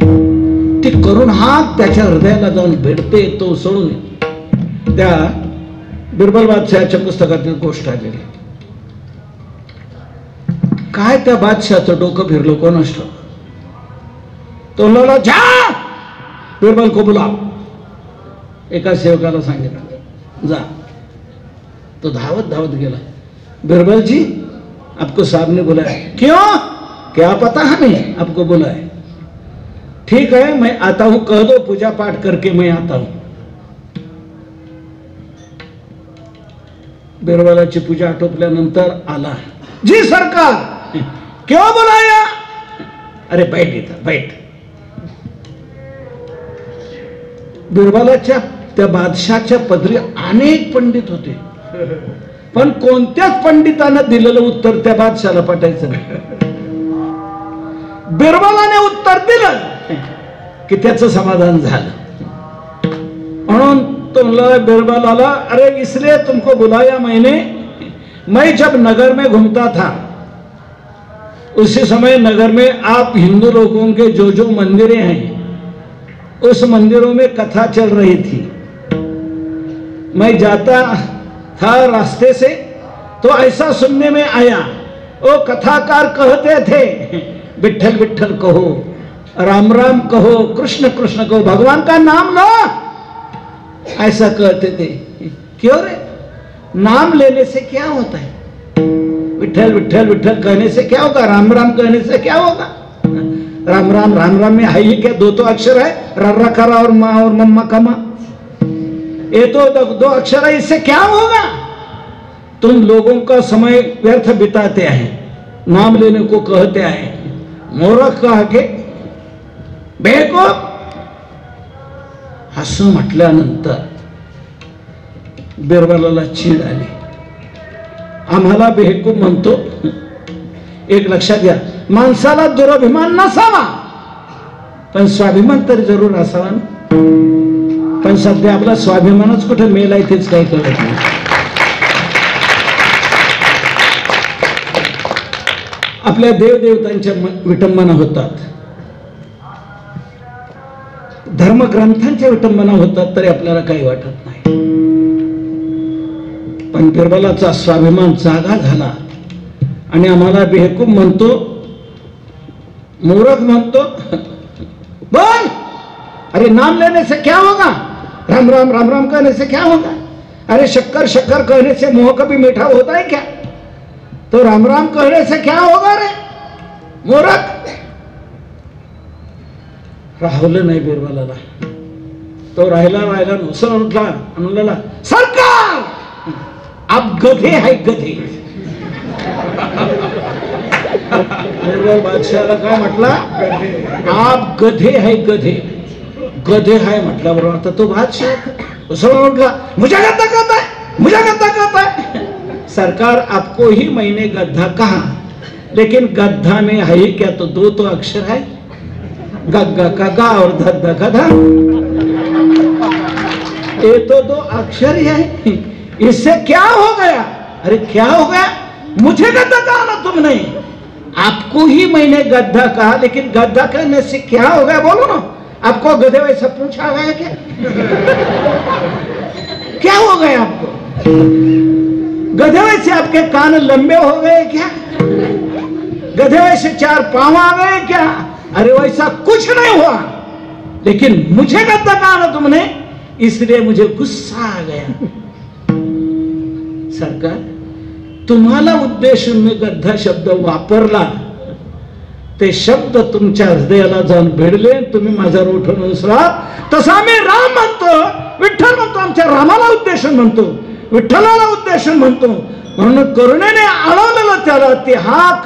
[SPEAKER 1] ती करुण हात त्याच्या हृदयाला जाऊन भेटते, तो सोडून येतो. त्या बिरबल बादशहाच्या पुस्तकातील गोष्ट आलेली. काय त्या बादशहाचं डोकं फिरलं कोण असतं. तो म्हणाला जा बिरबल को बुलाओ. एका सेवकाला सांगितलं जा. तो धावत धावत गेला. बिरबल जी आपको साहब ने बुलाया. क्यों? क्या पता हमें आपको बुलाया. ठीक है मैं आता हूं, कह दो पूजा पाठ करके मैं आता हूं. बिरबलाची पूजा आटोपल्यानंतर आला. जी सरकार क्यों बुलाया? अरे बैठ इथं बैठ. बिरबलाच्या त्या बादशाच्या पदरी अनेक पंडित होते, पण कोणत्याच पंडितानं दिलेलं उत्तर त्या बादशाला पटायचं नाही. बिरबलाने उत्तर दिलं की त्याचं समाधान झालं. म्हणून तुमला बिरबलाला अरे इसलिए तुमको बुलाया मैंने, मैं जब नगर में घूमता था उसी समय नगर में आप हिंदू लोगों के जो जो मंदिरें हैं उस मंदिरों में कथा चल रही थी. मैं जाता था रास्ते से तो ऐसा सुनने में आया, वो कथाकार कहते थे विठ्ठल विठ्ठल कहो, राम राम कहो, कृष्ण कृष्ण कहो, भगवान का नाम लो, ऐसा कहते थे. क्यों रे? नाम लेने से क्या होता है? विठल विठल विठल कहने से क्या होगा? राम राम कहने से क्या होगा? राम राम राम राम में है ही क्या? दो तो अक्षर है, रर्रा खरा और माँ और मम्मा कमा, ये तो दो अक्षर है, इससे क्या होगा? तुम लोगों का समय व्यर्थ बिताते हैं, नाम लेने को कहते हैं, मूर्ख कहा के बेवकूफ. असं म्हटल्यानंतर बिरबलाला चीड आली. आम्हाला बेवकूफ म्हणतो. एक लक्षात घ्या, माणसाला दुराभिमान नसावा पण स्वाभिमान तरी जरूर असावा ना. पण सध्या आपला स्वाभिमानच कुठे मेलाय तेच काही कळत नाही. आपल्या देवदेवतांच्या विटंबना होतात, धर्मग्रंथांच्या विटंबना होतात, तरी आपल्याला काही वाटत नाही. पण बिरबलाचा स्वाभिमान जागा झाला आणि आम्हाला बेवकूफ म्हणतो, मूर्ख म्हणतो. बोल, अरे नाम लेने से क्या होगा? राम राम राम राम कहने से क्या होगा? अरे शक्कर शक्कर कहने से मुंह कभी मीठा होता है क्या? तो राम राम कहने से क्या होगा रे मूर्ख. राहुल नाही बिरबलाला. तो राहिला नुसर उठला म्हणला, सरकार आप गधे है गधे. बिरबल बादशाहाला काय म्हटला? आप गधे है गधे. गधे है म्हटला बरोबर. आता तो बादशाह उसर उठला, मुझे गद्दा कहता है, मुझे गद्दा कहता है. सरकार आपको ही मैंने गद्दा कहा, लेकिन गद्दा में है ही क्या? तो दो तो अक्षर है, गग्गा का गा और धद्दा का धा. ये तो दो अक्षर ही है, इससे क्या हो गया? अरे क्या हो गया? मुझे गद्दा कहा ना तुमने, आपको ही मैंने गद्दा कहा, लेकिन गद्दा कहने से क्या हो गया? बोलो ना. आपको गधे वैसा पूछा गया क्या? क्या हो गया आपको? गधे वैसे आपके कान लंबे हो गए क्या? गधे वैसे चार पांव आ गए क्या? अरे वैसा कुछ नहीं हुआ, लेकिन मुझे गद्दा कहा ना तुमने, इसलिए मुझे गुस्सा आ गया. सरकार, तुम्हाला उद्देशून मी गद्दा शब्द वापरला, ते शब्द तुमच्या हृदयाला जाऊन भिडले, तुम्ही माझा रोठ नुसरा. तसा मी राम म्हणतो, विठ्ठल म्हणतो, आमच्या रामाला उद्देशून म्हणतो, विठ्ठलाला उद्देशून म्हणतो. म्हणून करुणेने अडवलेलं त्याला ते हाक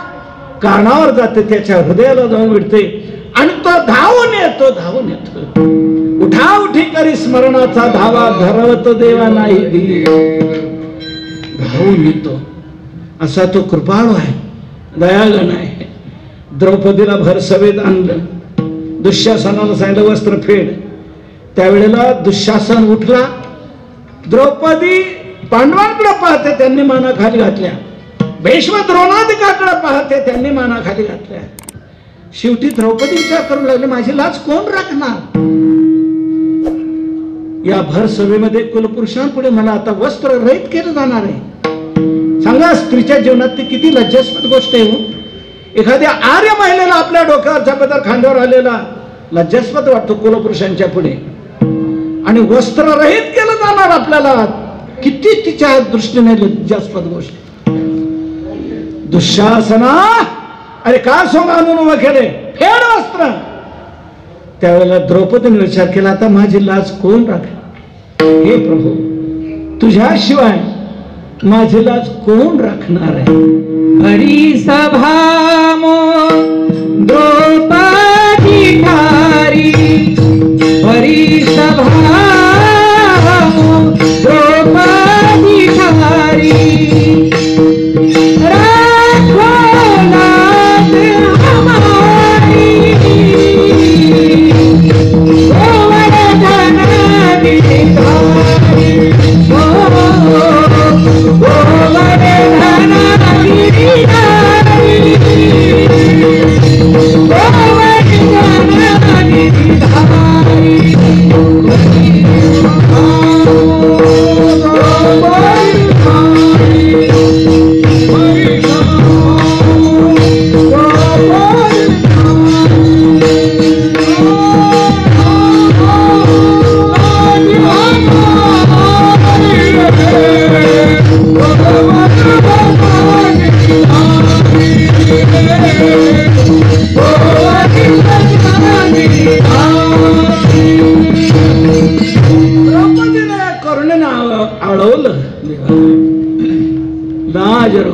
[SPEAKER 1] कानावर जाते, त्याच्या हृदयाला जाऊन विडते आणि तो धावून येतो, धावून येतो. उठा उठी करी स्मरणाचा धावा, धरवत देवा नाही धी. धावून येतो. असा तो कृपाळू आहे, दयाळू आहे. द्रौपदीला भर सभेत आणलं, दुःशासनाला सांगितलं वस्त्र फेड. त्यावेळेला दुःशासन उठला, द्रौपदी पांडवांकडे पाहते, त्यांनी माना खाली घातल्या. भीष्म द्रोणादिकाकडे पाहते, त्यांनी माना खाली घातल्या. शेवटी द्रौपदी विचार करू लागले, माझी लाज कोण राखणार? या भर सभेमध्ये कुलपुरुषांपुढे मला आता वस्त्र रहित केलं जाणार आहे. सांगा, स्त्रीच्या जीवनात ती किती लज्जास्पद गोष्ट आहे हो. एखाद्या आर्य महिलेला आपल्या डोक्यावरचा पदर खांद्यावर आलेला लज्जास्पद वाटतो कुलपुरुषांच्या पुढे, आणि वस्त्र रहित केलं जाणार आपल्याला, किती तिच्या दृष्टीने लज्जास्पद गोष्ट. दुःशासना, अरे का सोंग आणून उभं केले, फेड वस्त्र. त्यावेळेला द्रौपदीने विचार केला, आता माझी लाज कोण राखणार? हे प्रभू, तुझ्याशिवाय माझी लाज कोण राखणार आहे?
[SPEAKER 3] हरी सभा मो द्रौपदी ठारी, हरी सभा मो द्रौपदी ठारी. राखो लाज हमारी, गोवर्धन गिरिधारी, गोवर्धन गिरिधारी, गोवर्धन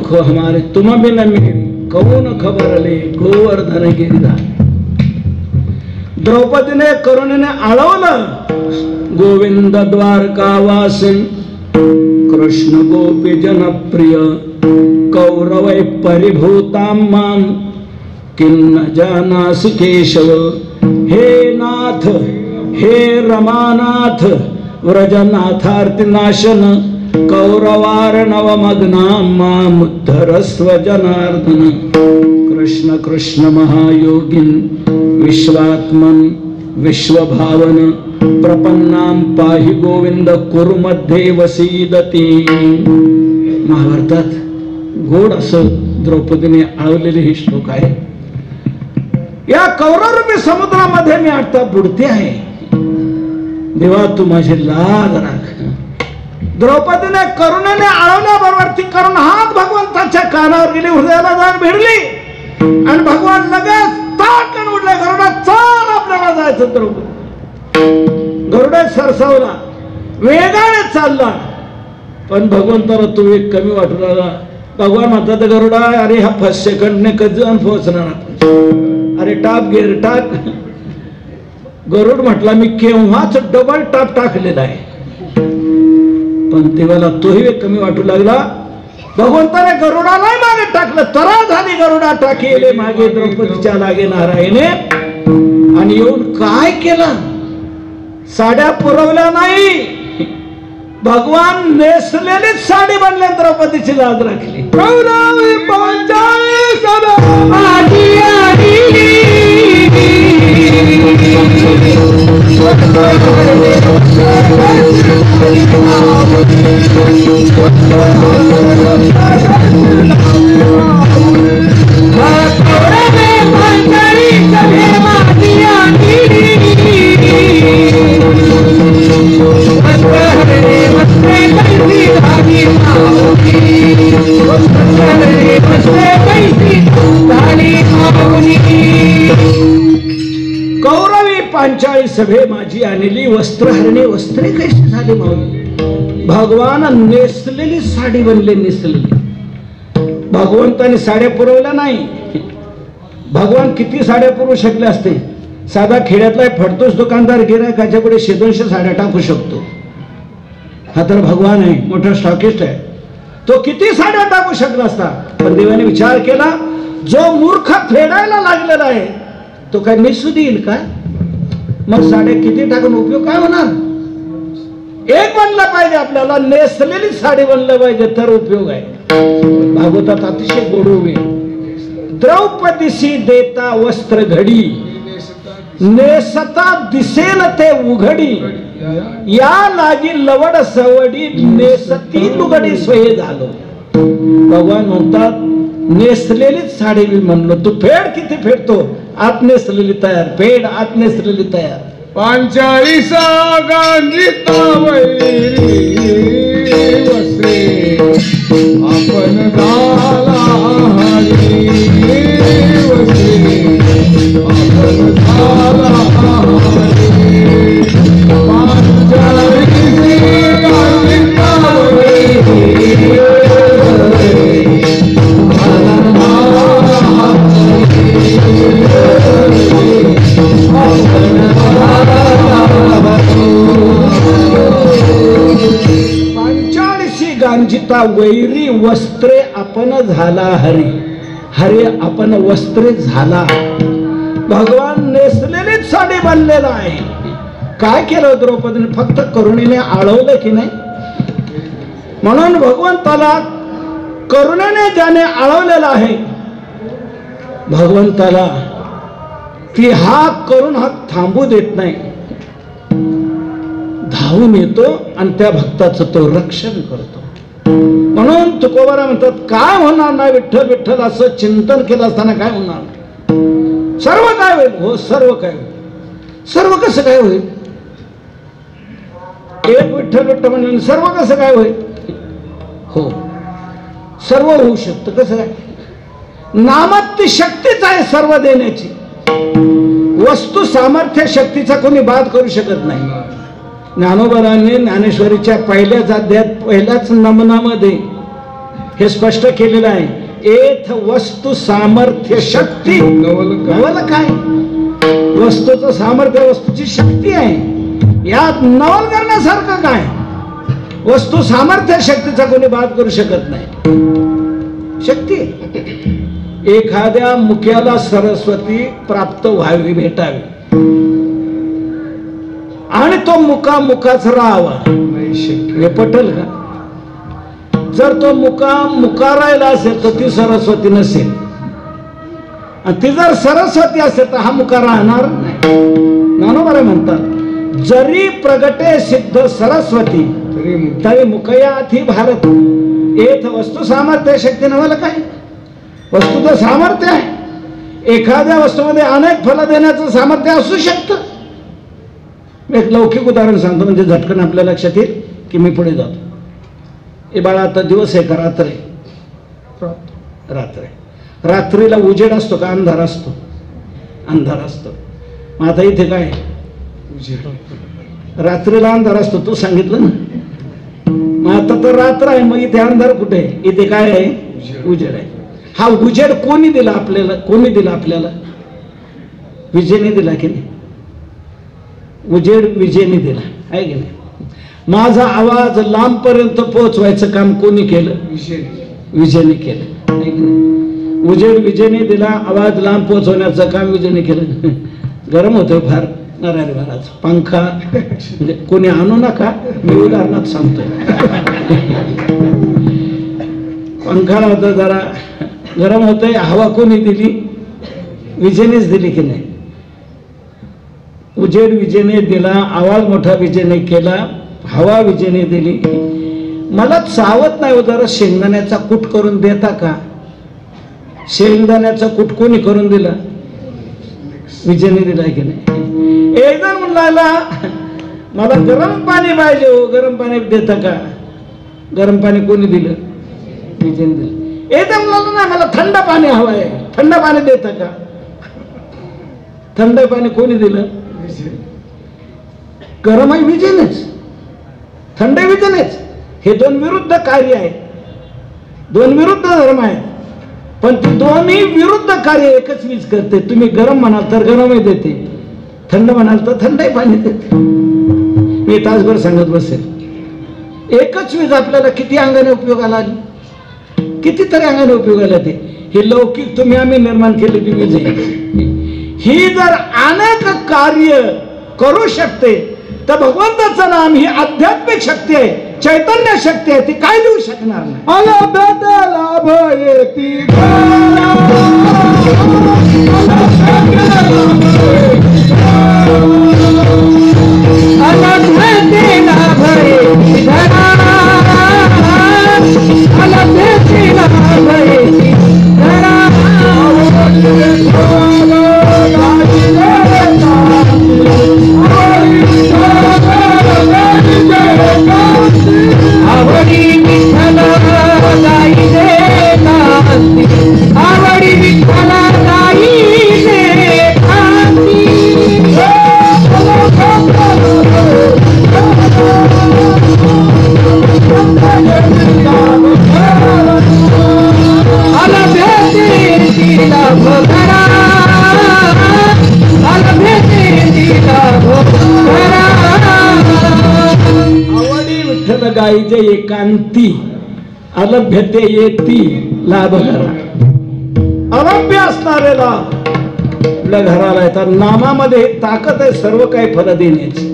[SPEAKER 1] देखो हमारे तुम बिन मेरी कौन खबर ले गोवर्धन गिरिधारी. द्रौपदीने करुणेने आळवलं. गोविंद द्वारकावासिन कृष्ण गोपी जनप्रिय कौरवै परिभूतां मां किन्न जानासि केशव. हे नाथ हे रमानाथ व्रजनाथार्तिनाशन कौरवार्णवमग्नां मामुद्धरस्व जनार्दन. कृष्ण कृष्ण महायोगिन विश्वात्मन विश्वभावन प्रपन्नां पाहि गोविंद कुरु मध्ये वसीदती. महाभारतात गोड असं द्रौपदीने आळवलेले हे श्लोक आहे. या कौरवरूपी समुद्रामध्ये मी आता बुडते आहे. देवा तू माझी लाज राख. द्रौपदीने करुणेने आळवल्याबरोबर ती करुण हात भगवंताच्या कानावर गेली, हृदयाला जाऊन भिडली आणि भगवान लगेच ताकन उडले. गरुडा चाल आपल्याला जायचं. द्रौपदी गरुडा सरसावला, वेगाने चालला. पण भगवंताला तो वेग कमी वाटू लागला. भगवान म्हणतात गरुडा अरे हा 5 सेकंडने कधी जाऊन पोहोचणार आपण. अरे टाप गिर टाक. गरुड म्हटला मी केव्हाच डबल टाप टाकलेला आहे. पण तेव्हा तोही वेग कमी वाटू लागला. भगवंताने गरुडाला मागे टाकलं. तरा झाली गरुडा टाकेले मागे द्रौपदीच्या लागे नारायणे. आणि येऊन काय केलं? साड्या पुरवल्या नाही. भगवान नेसलेलीच साडी बनले. द्रौपदीची लाज राखली.
[SPEAKER 2] कौरवी पांचाली सदा
[SPEAKER 3] माझी आली. कौरवे पांचाली सभे माझी आली. मस्ते कैसी धागी माऊली. मस्ते कैसी धागी माऊली.
[SPEAKER 1] कौरवी पांचाळी सभे माझी आणली. वस्त्रहरणे वस्त्रे कशी झाली माऊली. भगवान नेसलेली साडी बनले. नेसलेली. भगवंताने साड्या पुरवल्या नाही. भगवान किती साड्या पुरवू शकले असते. साधा खेड्यातला फडतोस दुकानदार गिरायकाच्या पुढे 100-200 साड्या टाकू शकतो. हा तर भगवान आहे, मोठा स्टॉकिस्ट आहे. तो किती साड्या टाकू शकला असता. पण देवाने विचार केला जो मूर्ख फेडायला लागलेला आहे तो काय निसू देईल का? मग साड्या किती टाकून उपयोग काय होणार? एक बनलं पाहिजे. आपल्याला नेसलेली साडी बनलं पाहिजे तर उपयोग आहे. भागवतात अतिशय गोड उभे. द्रौपदीशी देता वस्त्र घडी नेसता दिसेल ते उघडी. या लागी लवड सवडी नेसती लुगडी सोय झालो. भगवान म्हणतात नेसलेलीच साडी मी म्हणलो. तू फेड किती फेडतो? आत नेसलेली तयार. फेड आत नेसलेली तयार.
[SPEAKER 2] पांचाळी गांजिता वैरी वस्त्रे आपण झाला हरी. वस्त्रे आपण झाला हरी. पांचाळी गांजिता वैरी
[SPEAKER 1] पांचाळीशी गांजिता वैरी वस्त्रे आपण झाला हरी. हरी आपण वस्त्रे झाला. भगवान नेसलेलीच साडी बांधलेला आहे. काय केलं द्रौपदीने? फक्त करुणेने आळवलं की नाही. म्हणून भगवंताला करुणेने ज्याने आळवलेला आहे भगवंताला ती हाक करून हात थांबू देत नाही. धावून येतो आणि त्या भक्ताचं तो रक्षण करतो. म्हणून तुकोबारा म्हणतात काय होणार नाही विठ्ठल विठ्ठल असं चिंतन केलं असताना काय होणार? सर्व काय होईल? हो सर्व काय होईल. सर्व कसं काय होईल? एक विठ्ठल विठ्ठल म्हणजे सर्व कसं काय होईल? हो सर्व होऊ शकतं. कसं काय? नामात ती शक्तीच आहे सर्व देण्याची. वस्तू सामर्थ्य शक्तीचा कोणी बाद करू शकत नाही. ज्ञानोबारांनी ज्ञानेश्वरीच्या पहिल्याच अध्यायात पहिल्याच नमनामध्ये हे स्पष्ट केलेलं आहे. एथ वस्तू सामर्थ्य शक्ती. नवल काय? वस्तूचं सामर्थ्य, वस्तूची शक्ती आहे. यात नवल करण्यासारखं काय? वस्तू सामर्थ्य शक्तीचा कोणी बाद करू शकत नाही. शक्ती. एखाद्या मुख्याला सरस्वती प्राप्त व्हावी, भेटावी, आणि तो मुकाच राहावा, हे पटल का? जर तो मुकारायला असेल तर ती सरस्वती नसेल, आणि ती जर सरस्वती असेल तर हा मुका राहणार नाही. ज्ञानोबा म्हणतात, जरी प्रगटे सिद्ध सरस्वती तरी मुकयाथी भारत. एथ वस्तू सामर्थ्य शक्ती. नव्हलं काय? वस्तूचं सामर्थ्य आहे. एखाद्या वस्तूमध्ये अनेक फलं देण्याचं सामर्थ्य असू शकतं. मी एक लौकिक उदाहरण सांगतो, म्हणजे झटकन आपल्या लक्षात येईल की मी पुढे जातो. हे बाळा, आता दिवस आहे का रात्र आहे? रात्र आहे. रात्रीला उजेड असतो का अंधार असतो? अंधार असतो. मग आता इथे काय? रात्रीला अंधार असतो, तू सांगितलं ना. मग आता तर रात्र आहे, मग इथे अंधार कुठे आहे? इथे काय आहे? उजेड आहे. हा उजेड कोणी दिला आपल्याला? कोणी दिला आपल्याला? विजेने दिला की नाही? उजेड विजेने दिला आहे की नाही? माझा आवाज लांबपर्यंत पोहोचवायचं काम कोणी केलं? विजेने केलं आहे की नाही? उजेड विजेने दिला, आवाज लांब पोहोचवण्याचं काम विजेने केलं. गरम होतं फार नारायण महाराज. पंखा म्हणजे कोणी आणू नका, मी उदाहरणात सांगतोय. पंखाला होतं जरा गरम होतंय. हवा कोणी दिली? विजेनेच दिली की नाही? उजेड विजेने दिला, आवाज मोठा विजेने केला, हवा विजेने दिली. मला चावत नाही, जरा शेंगदाण्याचा कूट करून देता का? शेंगदाण्याचा कूट कोणी करून दिला? विजेने दिला की नाही? एकदा म्हणला मला गरम पाणी पाहिजे, हो गरम पाणी देता का? गरम पाणी कोणी दिलं? विजेने दिलं. एकदा म्हणला ना मला थंड पाणी हवं आहे, थंड पाणी देता का? थंड पाणी कोणी दिलं? गरम आहे विजेनेच, थंड विजेनेच. हे दोन विरुद्ध कार्य आहेत, दोन विरुद्ध धर्म आहेत, पण ती दोन्ही विरुद्ध कार्य एकच वीज करते. तुम्ही गरम म्हणाल तर गरमही देते, थंड म्हणाल तर थंडही पाणी देते. मी तासभर सांगत बसेल. एकच वीज आपल्याला किती अंगाने उपयोगाला आली, कितीतरी अंगाने उपयोगाला येते. हे लौकिक तुम्ही आम्ही निर्माण केलेली वीज आहे. ही जर अनेक कार्य करू शकते तर भगवंताचं नाम ही आध्यात्मिक शक्ती आहे, चैतन्य शक्ती आहे, ती काय देऊ शकणार नाही.
[SPEAKER 2] लाभ येती
[SPEAKER 1] गाईचे एकांती अलभ्यते येती लाभ घरा. अलभ्य असणारे लाभ आपल्या घराला येतात. नामामध्ये ताकद आहे सर्व काही फल देण्याची.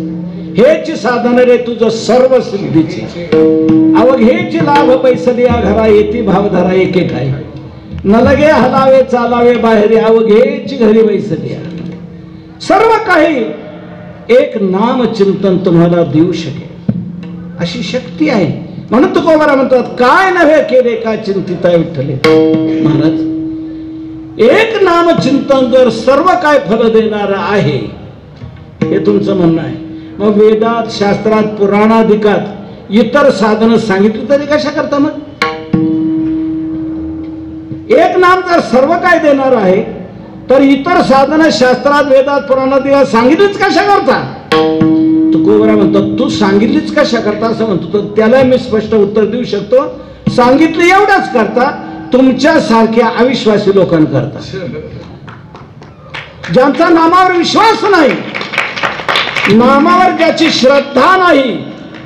[SPEAKER 1] हेच साधन रे तुझं सर्व सिद्धीचे. अवघेच लाभ पैसे या घरा येती भावधरा एक एक आहे. न लगे हलावे चालावे बाहेर अवघेच घरी पैसे द्या. सर्व काही एक नाम चिंतन तुम्हाला देऊ शकेल अशी शक्ती आहे. म्हणून तुकोबारा म्हणतात काय नव्हे केले का चिंतित आहे विठ्ठले. महाराज एक नाम चिंतन जर सर्व काय फल देणार आहे हे तुमचं म्हणणं आहे, मग वेदात शास्त्रात पुराणाधिकात इतर साधनं सांगितली तरी कशा करता? मग एक नाम जर सर्व काय देणार आहे तर इतर साधनं शास्त्रात वेदात पुराणाधिकात सांगितलीच कशा करता? तुकोबरा म्हणतो तू सांगितलीच कशा करता असं म्हणतो. तर त्याला मी स्पष्ट उत्तर देऊ शकतो. सांगितलं एवढंच करता तुमच्यासारख्या अविश्वासी लोकांकरता, ज्यांचा नामावर विश्वास नाही, नामावर ज्याची श्रद्धा नाही,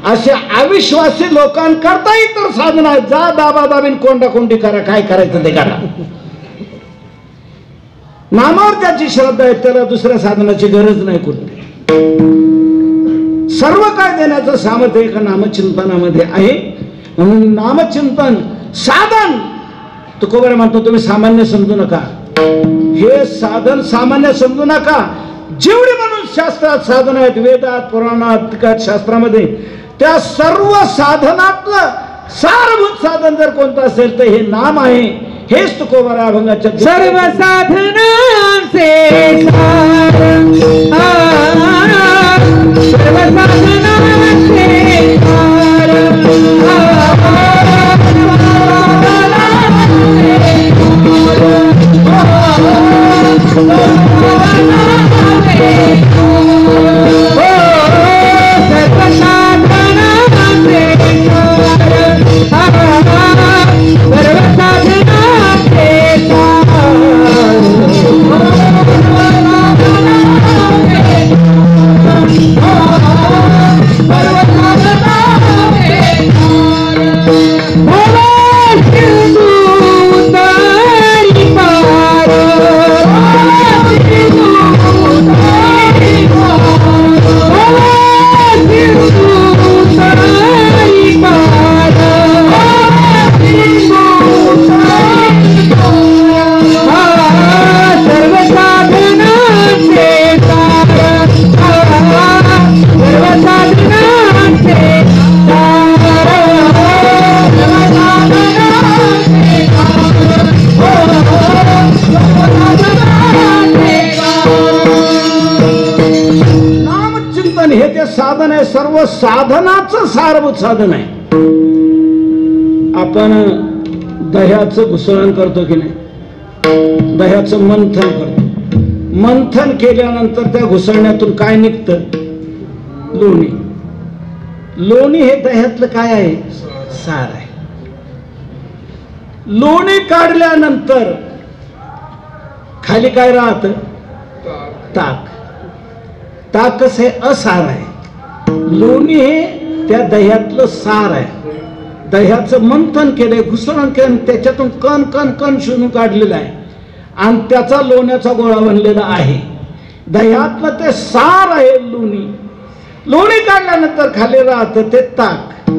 [SPEAKER 1] असे अविश्वासी लोकांकरता इतर साधन आहेत. जा दाबादाबीन कोंडाकोंडी करा, काय करायचं ते करा. नामावर ज्याची श्रद्धा आहे त्याला दुसऱ्या साधनाची गरज नाही कुठली. सर्व काय देण्याचं सामर्थ्य एका नामचिंतनामध्ये आहे. म्हणून नामचिंतन साधन तुकोबारा म्हणतो तुम्ही सामान्य समजू नका. हे साधन सामान्य समजू नका. जेवढे म्हणून शास्त्रात साधन आहेत, वेदात, पुराणात, शास्त्रामध्ये, त्या सर्व साधनातलं सारभूत साधन जर कोणतं असेल तर हे नाम आहे. हेच तुकोबारा अभंगाच्या
[SPEAKER 3] सर्व साधनांचे सार, सर्व साधनांचे सार,
[SPEAKER 1] साधन आहे. सर्व साधनाचं सारभूत साधन आहे. आपण दह्याचं घुसळण करतो की नाही, दह्याचं मंथन करतो. मंथन केल्यानंतर त्या घुसळण्यातून काय निघतं? लोणी. लोणी हे दह्यातलं काय आहे? सार आहे. लोणी काढल्यानंतर खाली काय राहतं? ताक. ताक कसं आहे? असार आहे. लोणी हे त्या दह्यातलं सार आहे. दह्याचं मंथन केलंय, घुसळण केलं, त्याच्यातून कण कण कण शोधून काढलेलं आहे आणि त्याचा लोण्याचा गोळा बनलेला आहे. दह्यातलं ते सार आहे लोणी. लोणी काढल्यानंतर खाली राहतं ते ताक.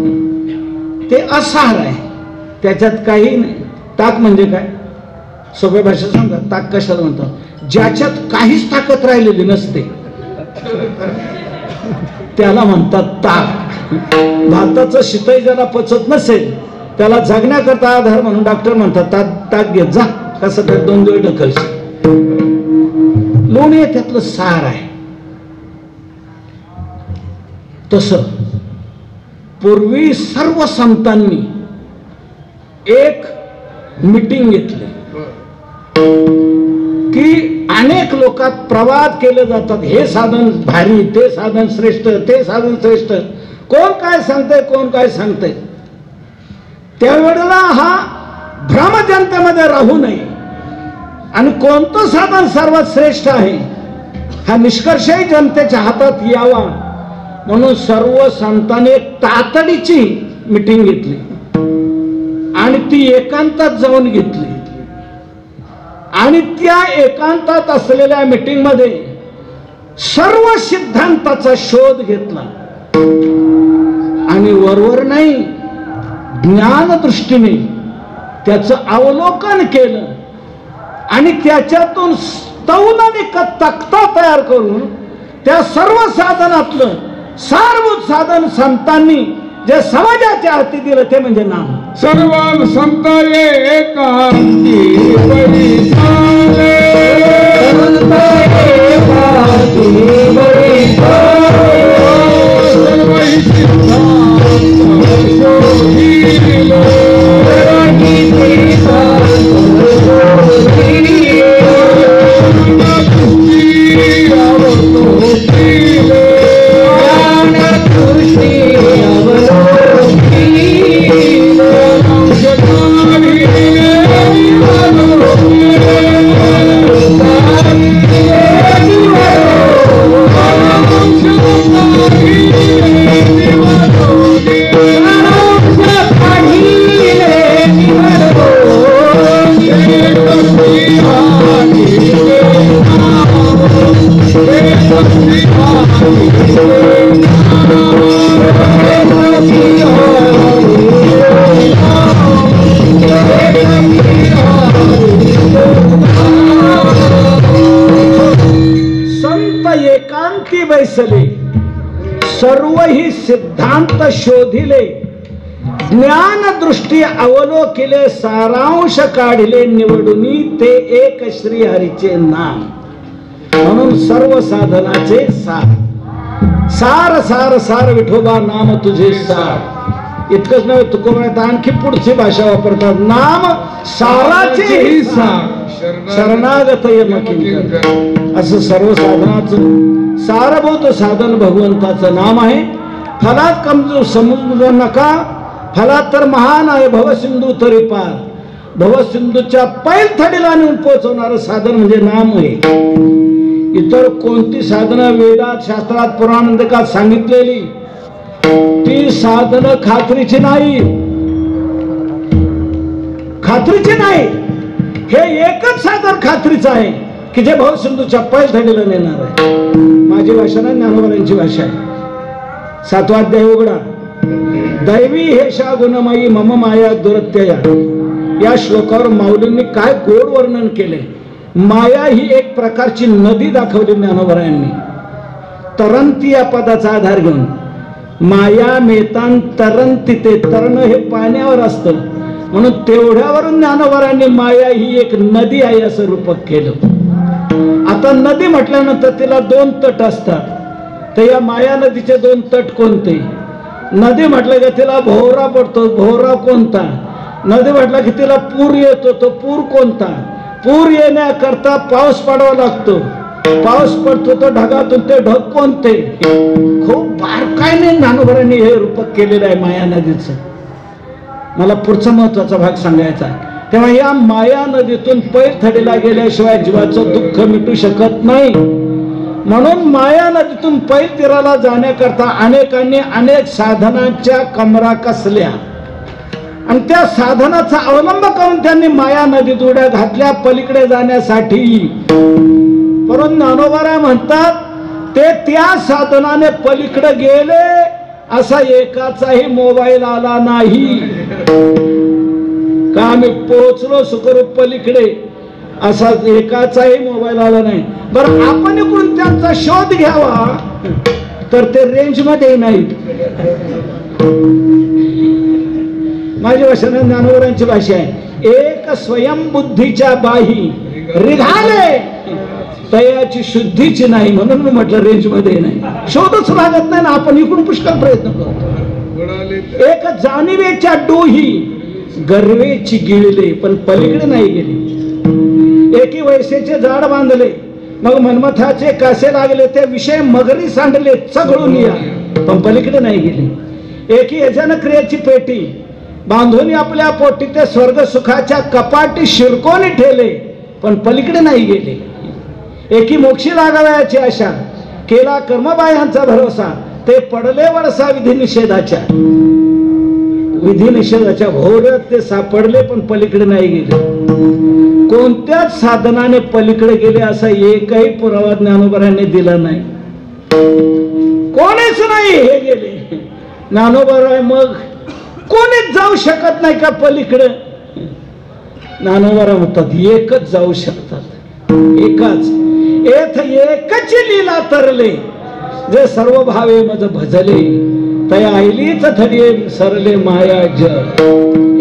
[SPEAKER 1] ते असार आहे, त्याच्यात काही नाही. ताक म्हणजे काय? सोप्या भाषेत सांगा, ताक कशाला म्हणतात? ज्याच्यात काहीच ताकद राहिलेली नसते त्याला म्हणतात ताक. भाताचं शितई ज्याला पचत नसेल त्याला जगण्याकरता आधार म्हणून डॉक्टर म्हणतात ताक घेत जा, कसं तर 2 दिवस ढकलशील. लोणी त्यातलं सार आहे. तसं पूर्वी सर्व संतांनी एक मीटिंग घेतली की अनेक लोकात प्रवाद केले जातात. हे साधन भारी, ते साधन श्रेष्ठ, ते साधन श्रेष्ठ. कोण काय सांगतंय, कोण काय सांगतंय. त्यावेळेला हा भ्रम जनतेमध्ये राहू नये आणि कोणतं साधन सर्वात श्रेष्ठ आहे हा निष्कर्षही जनतेच्या हातात यावा म्हणून सर्व संतांनी एक तातडीची मीटिंग घेतली आणि ती एकांतात जाऊन घेतली. आणि त्या एकांतात असलेल्या मीटिंग मध्ये सर्व सिद्धांताचा शोध घेतला आणि वरवर नाही, ज्ञान दृष्टीने त्याचं अवलोकन केलं आणि त्याच्यातून स्तौनाने तक्ता तयार करून त्या सर्व साधनातलं सारभूत साधन संतांनी जे समाजाच्या हाती दिलं ते म्हणजे नाम.
[SPEAKER 2] सर्व संत एकांती बळी झाले, संत एकांती बळी झाले, सर्व सिद्धांत शोधिले,
[SPEAKER 1] संत एकांती बैसले, सर्व ही सिद्धांत शोधिले, ज्ञान दृष्टी अवलोकिले, सारांश काढले निवडुनी, ते एक श्री हरीचे नाम. म्हणून सर्व साधनाचे सार सार सार सार विठोबा नाम तुझे सार. इतकंच नव्हे, तुकोबात आणखी पुढची भाषा वापरतात, नाम साराचे ही सार, शरणागत यमकिंकर. असं सर्व साधनाचं सारभूत साधन भगवंताचं नाम आहे. फलात कमजोर समजू नका, फलात तर महान आहे, भवसिंधू तरी पार. भवसिंधूच्या पैलथडीला नेऊन पोहोचवणारं साधन म्हणजे नाम आहे. इतर कोणती साधनं वेदात शास्त्रात पुराणात सांगितलेली ती साधनं खात्रीची नाही, खात्रीची नाही. हे एकच साधन खात्रीचं आहे की जे भवसिंधूच्या पैलथडीला नेणार आहे. माझी भाषा नाही, ज्ञानोबांची भाषा आहे. 7वा अध्याय उघडा. दैवी हेशा गुणमयी मम माया दुरत्यया. या श्लोकावर माऊलींनी काय गोड वर्णन केले. माया ही एक प्रकारची नदी दाखवली ज्ञानोबरायांनी. तरंती या पदाचा आधार घेऊन माया मेतान तरंती, ते तरण हे पाण्यावर असतं म्हणून तेवढ्यावरून ज्ञानोबरायांनी माया ही एक नदी आहे असं रूपक केलं. आता नदी म्हटल्यानंतर तिला 2 तट असतात. तर या माया नदीचे 2 तट कोणते? नदी म्हटलं की तिला भोवरा पडतो, भोवरा कोणता? नदी म्हटलं की तिला पूर येतो, तो पूर कोणता? पूर येण्याकरता पाऊस पडावा लागतो, पाऊस पडतो तो ढगातून, ते ढग कोणते? खूप बारकाईने ज्ञानोबरांनी हे रूपक केलेलं आहे माया नदीचं. मला पुढचा महत्वाचा भाग सांगायचा आहे. तेव्हा या माया नदीतून पैलथडीला गेल्याशिवाय जीवाचं दुःख मिटू शकत नाही. म्हणून माया नदीतून पैलतीराला जाण्याकरता अनेकांनी अनेक साधनांच्या कमरा कसल्या आणि त्या साधनाचा अवलंब करून त्यांनी माया नदीत उड्या घातल्या पलीकडे जाण्यासाठी. परंतु ज्ञानोबा म्हणतात ते त्या साधनाने पलीकडे गेले असा एकाचाही मोबाईल आला नाही. का आम्ही पोहोचलो सुखरूप पलीकडे असा एकाचाही मोबाईल आला नाही. बरं, आपण इकडून त्यांचा शोध घ्यावा तर ते रेंज मध्ये नाही. माझी भाषा ज्ञानोबरांची भाषा आहे. एक स्वयंबुद्धीच्या बाही रिघाले तयाची शुद्धीची नाही. म्हणून मी म्हटलं रेंज मध्ये नाही, शोधच लागत नाही ना. आपण इकडून पुष्कळ प्रयत्न करतो. एक जाणीवेच्या डोही गर्वेची गिळले पण पलीकडे नाही गेली. एकी वैसेचे झाड बांधले मग मनमथाचे कासे लागले, ते विषय मगरी सांडले चघळून या पण पलीकडे नाही गेली. एकी यजन क्रियेची पेटी बांधून आपल्या पोटी ते स्वर्ग सुखाच्या कपाटी शिरकोनी ठेले पण पलीकडे नाही गेले. एकी मोक्षी लागावयाची आशा केला कर्मबाह्यांचा भरोसा, ते पडले वळसा विधी निषेधाच्या भोवऱ्यात ते सापडले पण पलीकडे नाही गेले. कोणत्याच साधनाने पलीकडे गेले असा एकही पुरावा ज्ञानोबरांनी दिला नाही. कोणीच नाही हे गेले. ज्ञानोबा मग कोणीच जाऊ शकत नाही का पलीकडे? ज्ञानोबा म्हणतात एकच जाऊ शकतात, एकाच. एथ एकच लीला तरले जे सर्व भावे मज भजले, तया आईलीच थडिये सरले माया जग.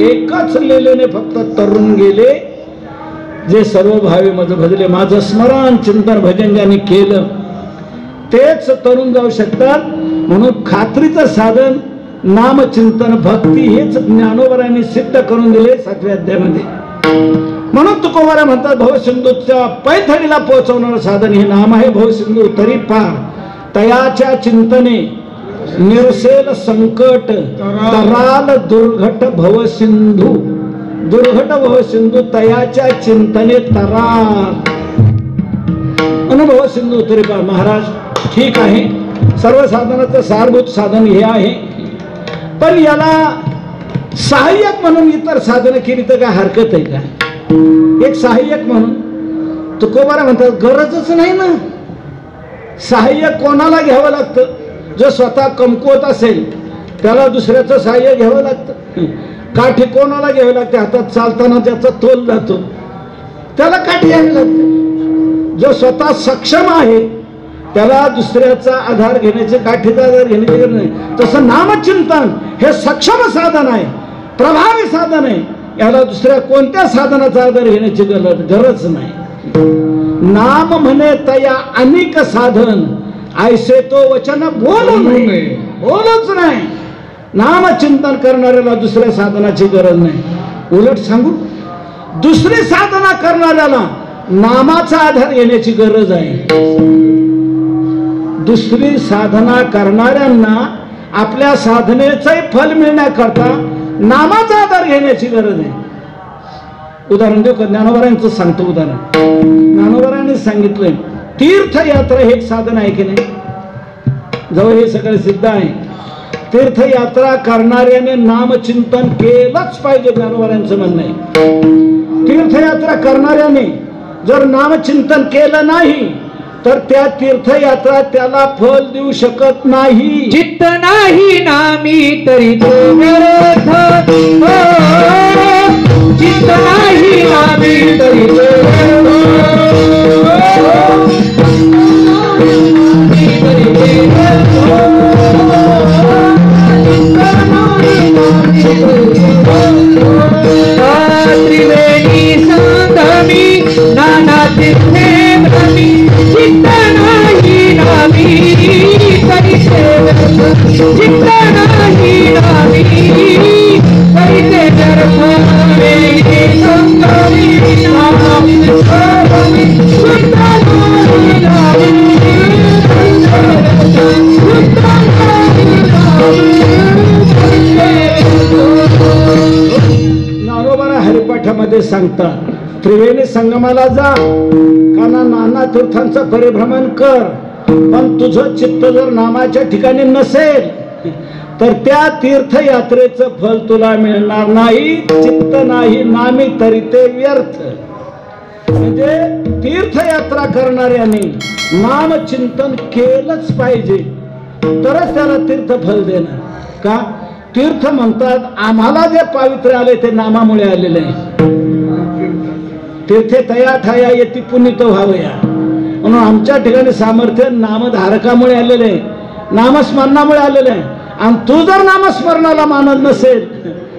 [SPEAKER 1] एकच लीलेने फक्त तरुण गेले जे सर्व भावे मज भजले. माझं स्मरण चिंतन भजन ज्यांनी केलं तेच तरुण जाऊ शकतात. म्हणून खात्रीचं साधन नामचिंतन भक्ती हेच ज्ञानोबरांनी सिद्ध करून दिले 7व्या अध्यायामध्ये. म्हणून तुकोबारा म्हणतात भवसिंधूच्या पैथडीला पोहोचवणारं साधन हे नाम आहे. भवसिंधू तरी पार तयाच्या चिंतने निरसेल संकट, तराल दुर्घट भवसिंधू. दुर्घट भवसिंधू तयाच्या चिंतने तराल. अनुभव सिंधू तरी पार. महाराज ठीक आहे, सर्व साधनाचं सारभूत साधन हे आहे, पण याला सहाय्यक म्हणून इतर साधनं केली तर काय हरकत आहे का? एक सहाय्यक म्हणून तुकोबारा म्हणतात गरजच नाही ना. सहाय्य कोणाला घ्यावं लागतं? जो स्वतः कमकुवत असेल त्याला दुसऱ्याचं सहाय्य घ्यावं लागतं. काठी कोणाला घ्यावी लागते? हातात चालताना त्याचा तोल जातो, त्याला काठी घ्यावी लागते. जो स्वतः सक्षम आहे त्याला दुसऱ्याचा आधार घेण्याचे, काठीचा आधार घेण्याची गरज नाही. तसं नामचिंतन हे सक्षम साधन आहे, प्रभावी साधन आहे. याला दुसऱ्या कोणत्या साधनाचा आधार घेण्याची गरज नाही. नाम म्हणे तया अनेक साधन, ऐसे तो वचन बोलू नये, बोलूच नाही. नामचिंतन करणाऱ्याला दुसऱ्या साधनाची गरज नाही. उलट सांगू, दुसरी साधना करणाऱ्याला नामाचा आधार घेण्याची गरज आहे. दुसरी साधना करणाऱ्यांना आपल्या साधनेचंही फल मिळण्याकरता नामाचा आधार घेण्याची गरज आहे. उदाहरण देऊ का? ज्ञानोबारांचं सांगतो उदाहरण. ज्ञानोबारांनी सांगितलंय तीर्थयात्रा हे एक साधन आहे की नाही? जवळ हे सगळं सिद्ध आहे. तीर्थयात्रा करणाऱ्याने नामचिंतन केलंच पाहिजे, ज्ञानोबारांचं म्हणणं आहे. तीर्थयात्रा करणाऱ्याने जर नामचिंतन केलं नाही तर त्या तीर्थयात्रा त्याला फल देऊ शकत नाही.
[SPEAKER 3] चित्त नाही नामी तरी तो व्यर्थ, चित्त नाही नामी तरी तो त्रिवेणी संगमी नाना तीर्थे भ्रमी, चित्त नाही नामी तरी ते व्यर्थ, चित्त नाही नामी तरी ते व्यर्थ. त्रिवेणी संगमी नाना तीर्थे भ्रमी, चित्त नाही नामी तरी ते व्यर्थ, चित्त नाही नामी तरी ते व्यर्थ.
[SPEAKER 1] ज्ञानोबा हरिपाठामध्ये सांगतात त्रिवेणी संगमाला जा, काना नाना तीर्थांचं परिभ्रमण कर, पण तुझं चित्त जर नामाच्या ठिकाणी नसेल तर त्या तीर्थयात्रेचं फल तुला मिळणार नाही. चित्त नाही नामी तरी ते व्यर्थ. म्हणजे तीर्थयात्रा करणाऱ्याने नामचिंतन केलंच पाहिजे तरच त्याला तीर्थफल देणार. का? तीर्थ म्हणतात आम्हाला जे पावित्र्य आले ते नामामुळे आलेले आहे. तीर्थे तया ठाया येती पुनीत व्हावया, म्हणून आमच्या ठिकाणी सामर्थ्य नामधारकामुळे आलेले आहे, नामस्मरणामुळे आलेले आहे. आणि तू जर नामस्मरणाला मानत नसेल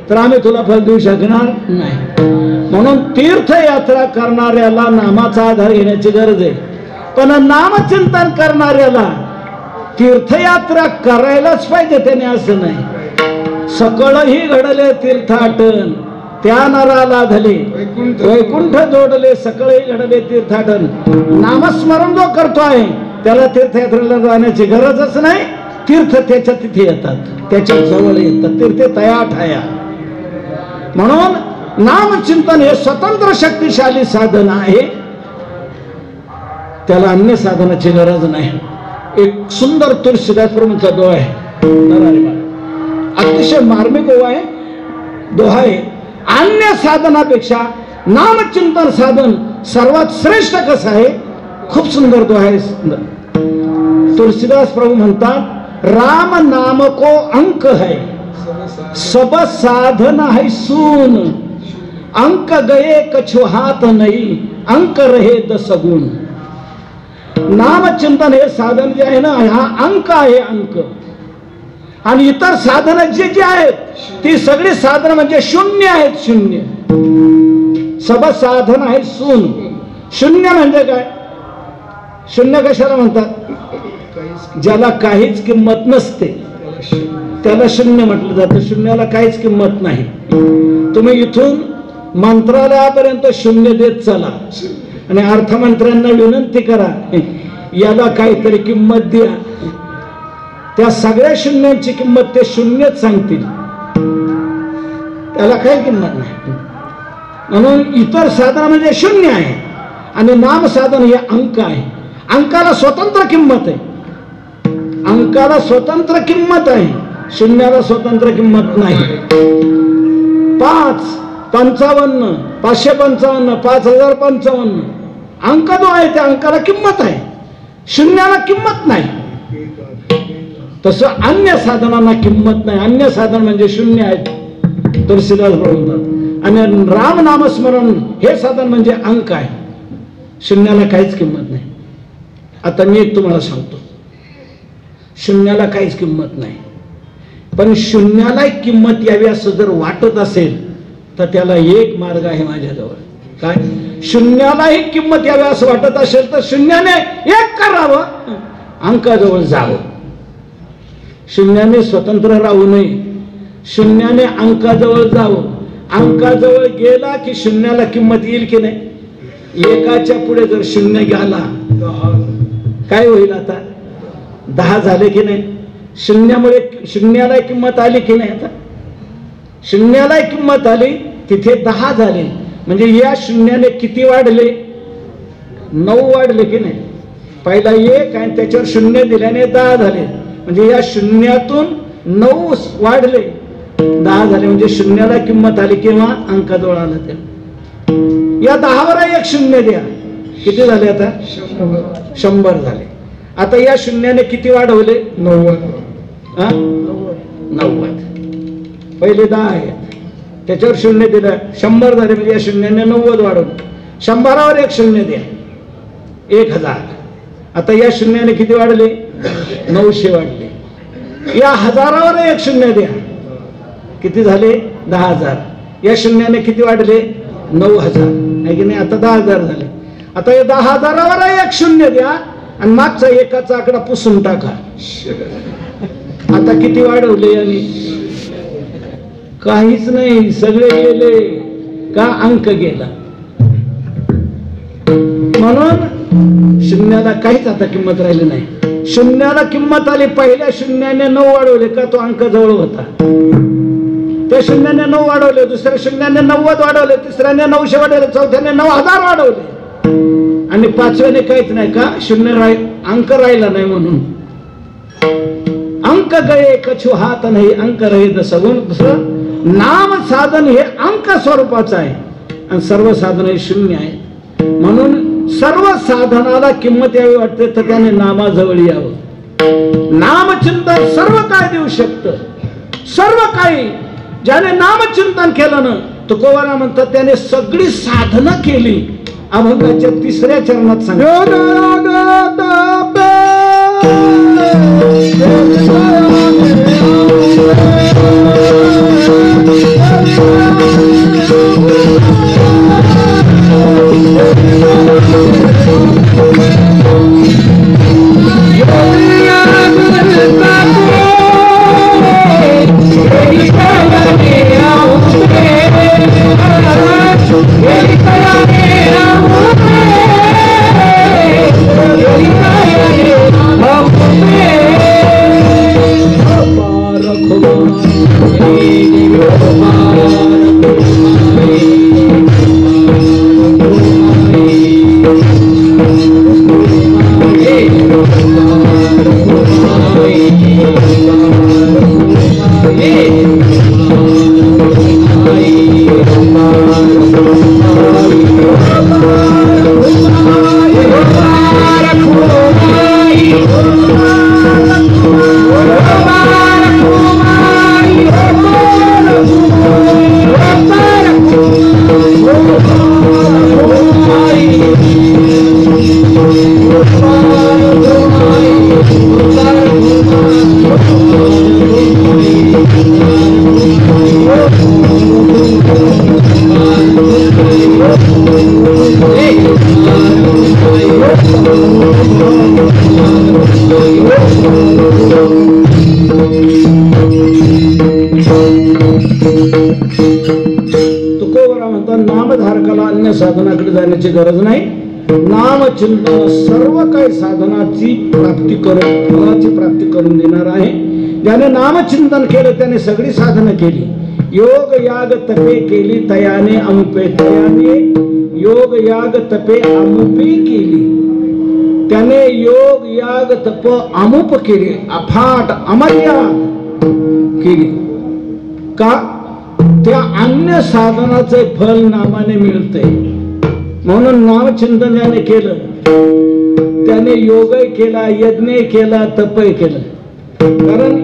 [SPEAKER 1] तर आम्ही तुला फल देऊ शकणार नाही. म्हणून तीर्थयात्रा करणाऱ्याला नामाचा आधार घेण्याची गरज आहे, पण नामचिंतन करणाऱ्याला तीर्थयात्रा करायलाच पाहिजे त्याने असं नाही. सकळही घडले तीर्थाटन, त्या नराला धले वैकुंठ जोडले, सकळही घडले तीर्थाटन. नामस्मरण जो करतोय त्याला तीर्थयात्रेला जाण्याची गरजच नाही. तीर्थ त्याच्या तिथे येतात, त्याच्या जवळ येतात, तीर्थे तया ठाया. म्हणून नामचिंतन हे स्वतंत्र शक्तिशाली साधन आहे, त्याला अन्य साधनाची गरज नाही. एक सुंदर तुलसीदास प्रभूंचा दोहा आहे, अतिशय मार्मिक ओवा आहे, दोहा आहे. अन्य साधनापेक्षा नामचिंतन साधन सर्वात श्रेष्ठ कसं आहे? खूप सुंदर दोहा आहे. तुलसीदास प्रभू म्हणतात राम नाम को अंक है, सब साधन है सून, अंक गए कछु हाथ नहीं, अंक रहे 10 गुण. नामचिंतन हे साधन जे आहे ना, हा अंक आहे, अंक. आणि इतर साधन जे जे आहेत ती सगळी साधन म्हणजे शून्य आहेत, शून्य. सब साधन आहे शून. शून्य म्हणजे काय? शून्य कशाला म्हणतात? ज्याला काहीच किंमत नसते त्याला शून्य म्हटलं जातं. शून्याला काहीच किंमत नाही. तुम्ही इथून मंत्रालयापर्यंत शून्य देत चला आणि अर्थमंत्र्यांना विनंती करा याला काहीतरी किंमत द्या, त्या सगळ्या शून्यांची किंमत ते शून्यच सांगतील, त्याला काही किंमत नाही. म्हणून इतर साधन म्हणजे शून्य आहे आणि नाम साधन हे अंक आहे. अंकाला स्वतंत्र किंमत आहे, अंकाला स्वतंत्र किंमत आहे, शून्याला स्वतंत्र किंमत नाही. 5, 55, 555, 5055 अंक जो आहे त्या अंकाला किंमत आहे. शून्याला किंमत नाही. तसं अन्य साधनांना किंमत नाही. अन्य साधन म्हणजे शून्य आहेत तुलसीदास म्हणतात. आणि राम नामस्मरण हे साधन म्हणजे अंक आहे. शून्याला काहीच किंमत नाही. आता मी तुम्हाला सांगतो, शून्याला काहीच किंमत नाही. पण शून्याला किंमत यावी असं जर वाटत असेल तर त्याला एक मार्ग आहे माझ्याजवळ. काय? शून्यालाही किंमत यावी असं वाटत असेल तर शून्याने एक करावं, अंकाजवळ जावं. शून्याने स्वतंत्र राहू नये, शून्याने अंकाजवळ जावं. अंकाजवळ गेला की शून्याला किंमत येईल की नाही? एकाच्या पुढे जर शून्य गेला काय होईल? आता 10 झाले की नाही? शून्यामुळे शून्याला किंमत आली की नाही? आता शून्याला किंमत आली, तिथे 10 झाले. म्हणजे या शून्याने किती वाढले? 9 वाढले की नाही? पहिला 1 आणि त्याच्यावर शून्य दिल्याने 10 झाले. म्हणजे या शून्यातून 9 वाढले, 10 झाले. म्हणजे शून्याला किंमत आली किंवा अंकाजवळ आला. ते या 10वर एक शून्य द्या, किती झाले? आता 100 झाले. आता या शून्याने किती वाढवले? 90. 90. पहिले 10 आहेत, त्याच्यावर शून्य दिलं, 100 झाले. म्हणजे या शून्याने 90 वाढवलं. 100वर एक शून्य द्या, 1000. आता या शून्याने किती वाढले? 900 वाढले. या 1000वर एक शून्य द्या, किती झाले? 10,000. या शून्याने किती वाढले? 9,000 आहे की नाही? आता 10,000 झाले. आता या 10,000वर एक शून्य द्या आणि मागचा एकाचा आकडा पुसून टाका. आता किती वाढवले? आणि काहीच नाही, सगळे गेले. का? अंक गेला. म्हणून शून्याला काहीच आता किंमत राहिली नाही. शून्याला किंमत आली, पहिल्या शून्याने 9 वाढवले का तो अंक जवळ होता. त्या शून्याने 9 वाढवले, दुसऱ्या शून्याने 90 वाढवले, तिसऱ्याने 900 वाढवले, चौथ्याने 9,000 वाढवले आणि 5व्याने काहीच नाही. का? शून्य अंक राहिला नाही म्हणून. अंक गए कछु हात नाही, अंक रहे दसगुण. दुसरं नाम साधन हे अंक स्वरूपाचं आहे आणि सर्व साधन हे शून्य आहे. म्हणून सर्व साधनाला किंमत यावी वाटते तर त्याने नामाजवळ यावं. नामचिंतन सर्व काय देऊ शकतं, सर्व काही. ज्याने नामचिंतन केलं ना, तुकोबाराय म्हणतात त्याने सगळी साधना केली. अभंगाच्या 3ऱ्या चरणात सांगितलं, तुकोबाराय म्हणतात नामधारकाला अन्य साधनाकडे जाण्याची गरज नाही. नामचिंतन सर्व काही साधनाची प्राप्ती करून, फळाची प्राप्ती करून देणार आहे. ज्याने नामचिंतन केलं त्याने सगळी साधनं केली. योग याग तपे केली तयाने अमुपे, तयाने योग याग तपे अमुपी केली. त्याने योग याग तप अमुप केले, अफाट अमर्याद केली. का? त्या अन्य साधनाचे फल नामाने मिळते. म्हणून नामचिंतन ज्याने केलं त्याने योगही केला, यज्ञही केला, तपही केलं. कारण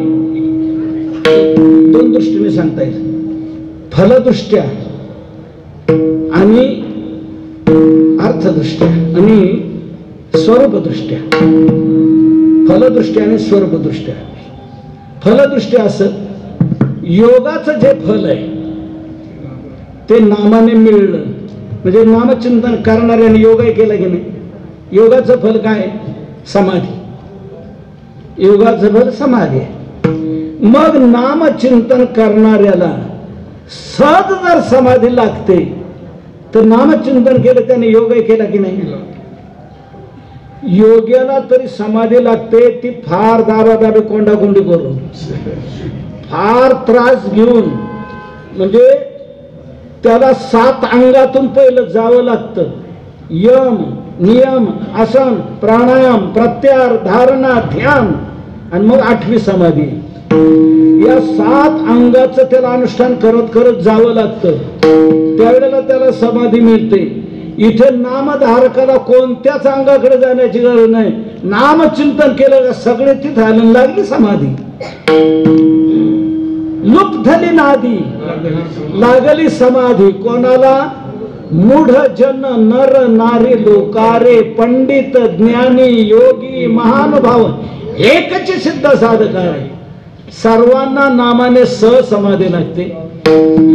[SPEAKER 1] दोन दृष्टीने सांगता येईल, फलदृष्ट्या आणि अर्थदृष्ट्या आणि स्वरूपदृष्ट्या. फलदृष्ट्या आणि स्वरूपदृष्ट्या. फलदृष्ट्या असं, योगाचं जे फल आहे ते नामाने मिळणं, म्हणजे नामचिंतन करणाऱ्याने योगही केलं की नाही. योगाचं फल काय? समाधी. योगाचं फल समाधी आहे. मग नामचिंतन करणाऱ्याला सहज जर समाधी लागते तर नामचिंतन केलं त्याने योगही केला की नाही. योग्याला तरी समाधी लागते, ती फार दाबादाबी कोंडाकोंडी करून, फार त्रास घेऊन, म्हणजे त्याला 7 अंगातून पहिलं जावं लागतं. यम, नियम, आसन, प्राणायाम, प्रत्याहार, धारणा, ध्यान आणि मग 8वी समाधी. या 7 अंगाचं त्याला अनुष्ठान करत करत जावं लागतं. त्यावेळेला त्याला समाधी मिळते. इथे नामधारकाला कोणत्याच अंगाकडे जाण्याची गरज नाही. नामचिंतन केलं का सगळे तिथे आलं, लागली समाधी. लुप्त झाली नादी, लागली समाधी. कोणाला? मूढ जन, नर नारी, लोकारे, पंडित, ज्ञानी, योगी, महानुभाव, एकच सिद्ध साधक आहे. सर्वांना नामाने समाधी लागते.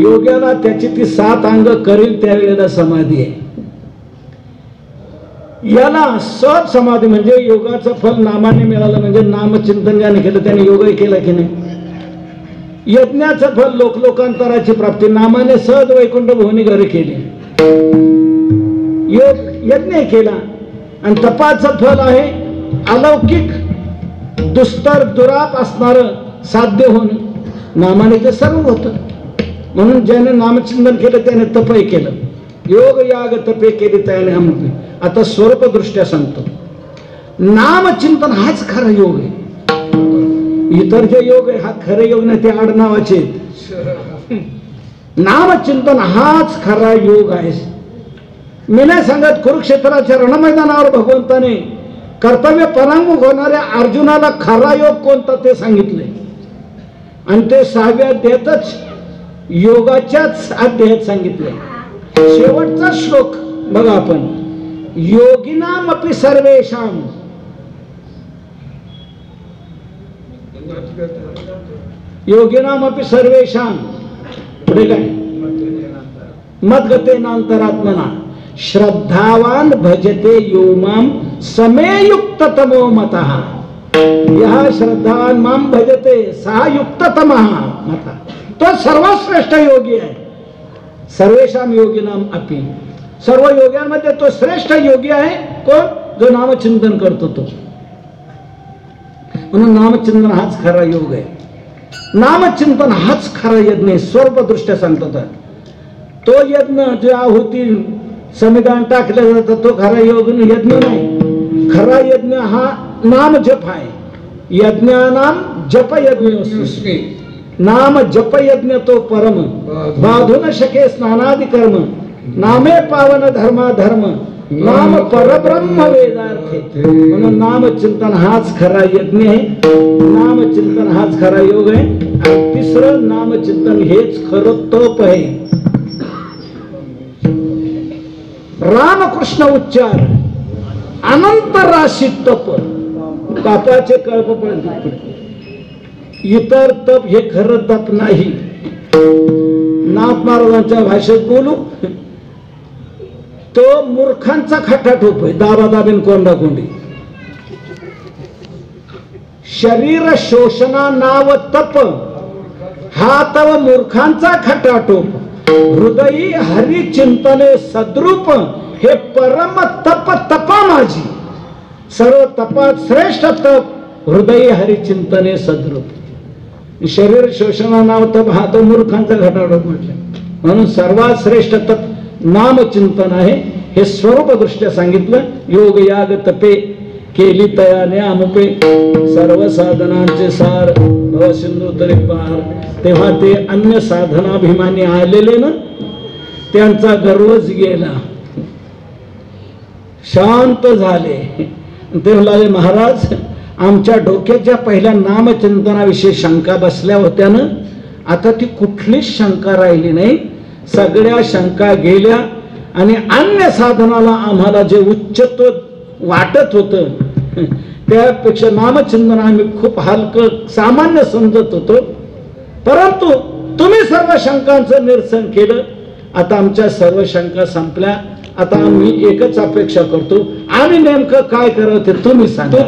[SPEAKER 1] योग्याला त्याची ती 7 अंग करील त्यावेळेला समाधी आहे. याला सहज समाधी म्हणजे योगाचं फल नामाने मिळालं, म्हणजे नामचिंतन ज्याने केलं त्याने योगही केला की नाही. यज्ञाचं फल लोकांतराची प्राप्ती, नामाने सहज वैकुंठ भुवनी घरी केली, योग यज्ञ केला. आणि तपाचं फल आहे अलौकिक, दुस्तर दुराप असणार साध्य होणं. नामाने ते सर्व होतं. म्हणून ज्याने नामचिंतन केलं त्याने तपही केलं. योग याग तपे केली त्याने अमृत. आता स्वरूपदृष्ट्या सांगतो, नामचिंतन हाच खरा योग आहे. इतर जे योग आहे हा खरे योग नाही, ते आडनावाचे. नामचिंतन हाच खरा योग आहे. मी नाही सांगत, कुरुक्षेत्राच्या रणमैदानावर भगवंताने कर्तव्य परांगमुख होणाऱ्या अर्जुनाला खरा योग कोणता ते सांगितले. आणि ते 6व्या अध्यायातच योगाच्याच अध्यायात सांगितले. शेवटचा श्लोक बघा आपण, योगिनामपि सर्वेषाम, योगिनामपि सर्वेषाम, पुढे काय? मद्गतेनांतरात्मना श्रद्धावान भजते यो माम समेयुक्ततमो मतः. यह श्रद्धावान माम भजते सहा युक्ततमः मतः. तो सर्वश्रेष्ठ योगी आहे. सर्वेषाम योगिनाम अपि, सर्व योग्यांमध्ये तो श्रेष्ठ योगी आहे. कोण? जो नामचिंतन करतो तो. म्हणून नामचिंतन हाच खरा योग आहे. नामचिंतन हाच खरा यज्ञ. स्वरूपदृष्ट्या सांगतात तो यज्ञ जो आहुती संविधान टाकलं जातं तो खरा योग यज्ञ नाही. खरा यज्ञ हा नाम जप आहे. यज्ञानाम जप यज्ञ, नाम जप यज्ञ तो परम. बाधू न शके स्नानादि कर्म, नामे पावन धर्मा धर्म, नाम परब्रह्म वेदार्थे. म्हणून नामचिंतन हाच खरा यज्ञ आहे. नामचिंतन हाच खरा योग आहे. आणि तिसरं नामचिंतन हेच खरं तप आहे. रामकृष्ण उच्चार, अनंत राशी तप, तापाचे कळप पडते. इतर तप हे खरं तप नाही. नाथ महाराजांच्या भाषेत बोलू, तो मूर्खांचा खटाटोप आहे. दाबादाबीन कोंडाकोंडी. शरीर शोषणा नाव तप, हा तव मूर्खांचा खटाटोप. हृदयी हरी चिंतने सद्रूप, हे परम तप तपा माझी. सर्व तपात श्रेष्ठ तप हृदयी हरी चिंतने सद्रूप. शरीर शोषणा नाव तप हा तो मूर्खांचा खटाटोप म्हटलं. म्हणून सर्वात श्रेष्ठ तप नामचिंतन आहे. हे स्वरूपदृष्ट्या सांगितलं. योग याग तपे केली तयाने अमुपे, सर्व साधनांचे सार भव सिंधू तरी पार. तेव्हा ते अन्य साधनाभिमानी आलेले ना, त्यांचा गर्वच गेला, शांत झाले. ते म्हणाले, महाराज आमच्या डोक्याच्या पहिल्या नामचिंतनाविषयी शंका बसल्या होत्या ना, आता ती कुठलीच शंका राहिली नाही, सगळ्या शंका गेल्या आणि अन्य साधनाला आम्हाला जे उच्चत्व वाटत होतं त्यापेक्षा नामचिंतन आम्ही खूप हलकं सामान्य समजत होतो, परंतु तुम्ही सर्व शंकांचं निरसन केलं, आता आमच्या सर्व शंका संपल्या. आता आम्ही एकच अपेक्षा करतो, आम्ही नेमकं काय करावं ते तुम्ही सांगा.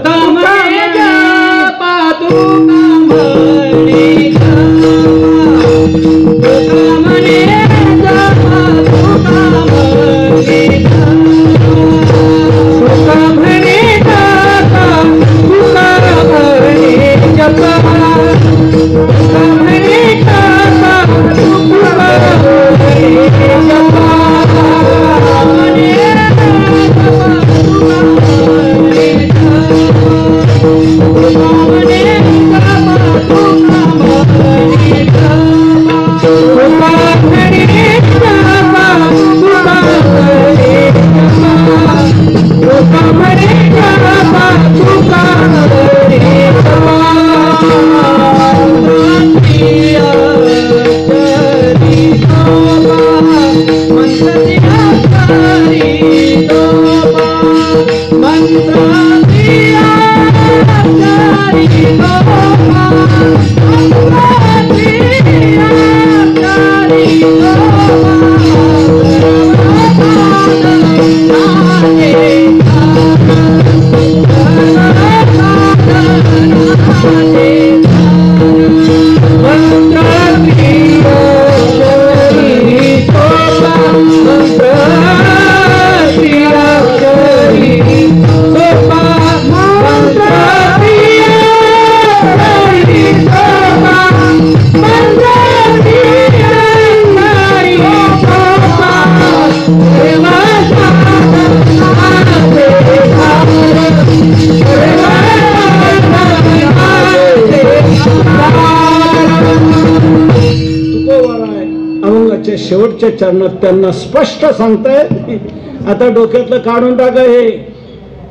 [SPEAKER 1] शेवटच्या चरणात त्यांना स्पष्ट सांगतायत, आता डोक्यातलं काढून टाका हे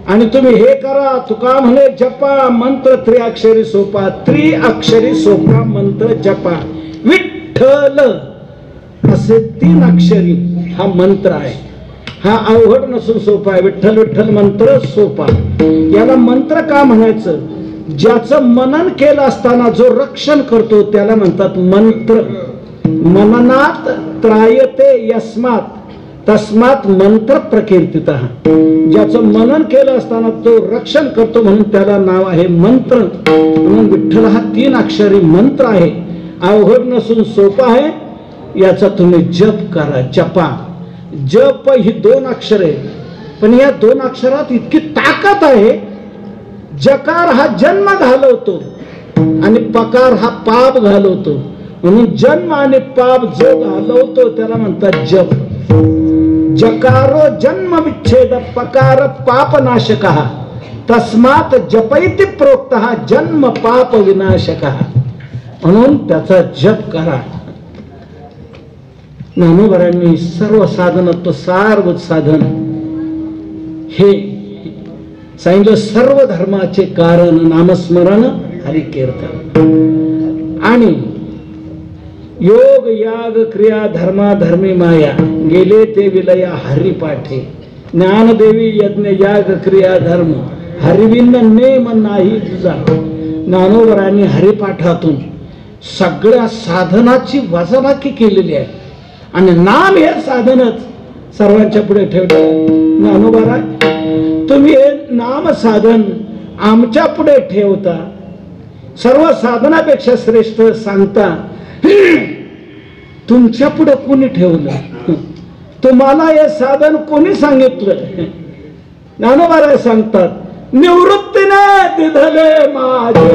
[SPEAKER 1] आणि तुम्ही हे करा. तुका म्हणे जपा मंत्र त्रिअक्षरी सोपा, त्रिअक्षरी सोपा मंत्र जपा. विठ्ठल असे 3 अक्षरी हा मंत्र आहे. हा अवघड नसून सोपा आहे. विठ्ठल विठ्ठल मंत्र सोपा. याला मंत्र का म्हणायचं? ज्याचं मनन केलं असताना जो रक्षण करतो त्याला म्हणतात मंत्र. मननात त्रायते यस्मात तस्मात मंत्र प्रकीर्तितः. ज्याचं मनन केलं असताना तो रक्षण करतो म्हणून त्याला नाव आहे मंत्र. म्हणून विठ्ठल हा 3 अक्षरी मंत्र आहे. अवघड नसून सोपा आहे. याचा तुम्ही जप करा. जपा. जप ही 2 अक्षरे, पण या 2 अक्षरात इतकी ताकद आहे. जकार हा जन्म घालवतो आणि पकार हा पाप घालवतो. म्हणून जन्म आणि पाप जो घालवतो त्याला म्हणतात जप. जकारो जन्म विच्छेद पकार पाप नाशक तस्मात जपैति प्रोक्त जन्म पाप विनाशक. म्हणून त्याचा जप करा. ज्ञानोबांनी सर्व साधनत्व सारभूत साधन हे सांगितलं. सर्व धर्माचे कारण नामस्मरण हरिकीर्तन आणि योग याग क्रिया धर्मा धर्मी माया गेले ते विलया हरिपाठे. ज्ञानदेवी यज्ञ याग क्रिया धर्म हरिविंद नेम नाही तुझा. ज्ञानोबरांनी हरिपाठातून सगळ्या साधनाची वजाबाकी केलेली आहे आणि नाम हे साधनच सर्वांच्या पुढे ठेवलं. ज्ञानोबरा तुम्ही हे नाम साधन आमच्या पुढे ठेवता, सर्व साधनापेक्षा श्रेष्ठ सांगता. तुमच्या पुढे कोणी ठेवलं? तुम्हाला हे साधन कोणी सांगितलं? ज्ञानोबा सांगतात निवृत्तीने दिधले माझे.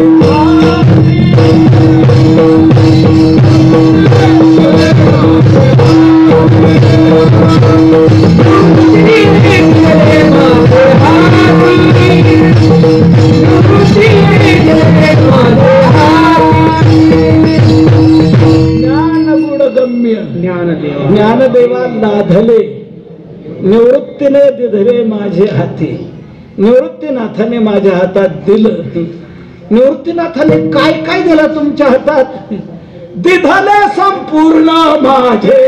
[SPEAKER 1] ज्ञानदेवा लाधले निवृत्तीने दिधले माझे हाती. निवृत्तीनाथाने माझ्या हातात दिलं. निवृत्तीनाथाने काय काय दिलं तुमच्या हातात? दिधले संपूर्ण माझे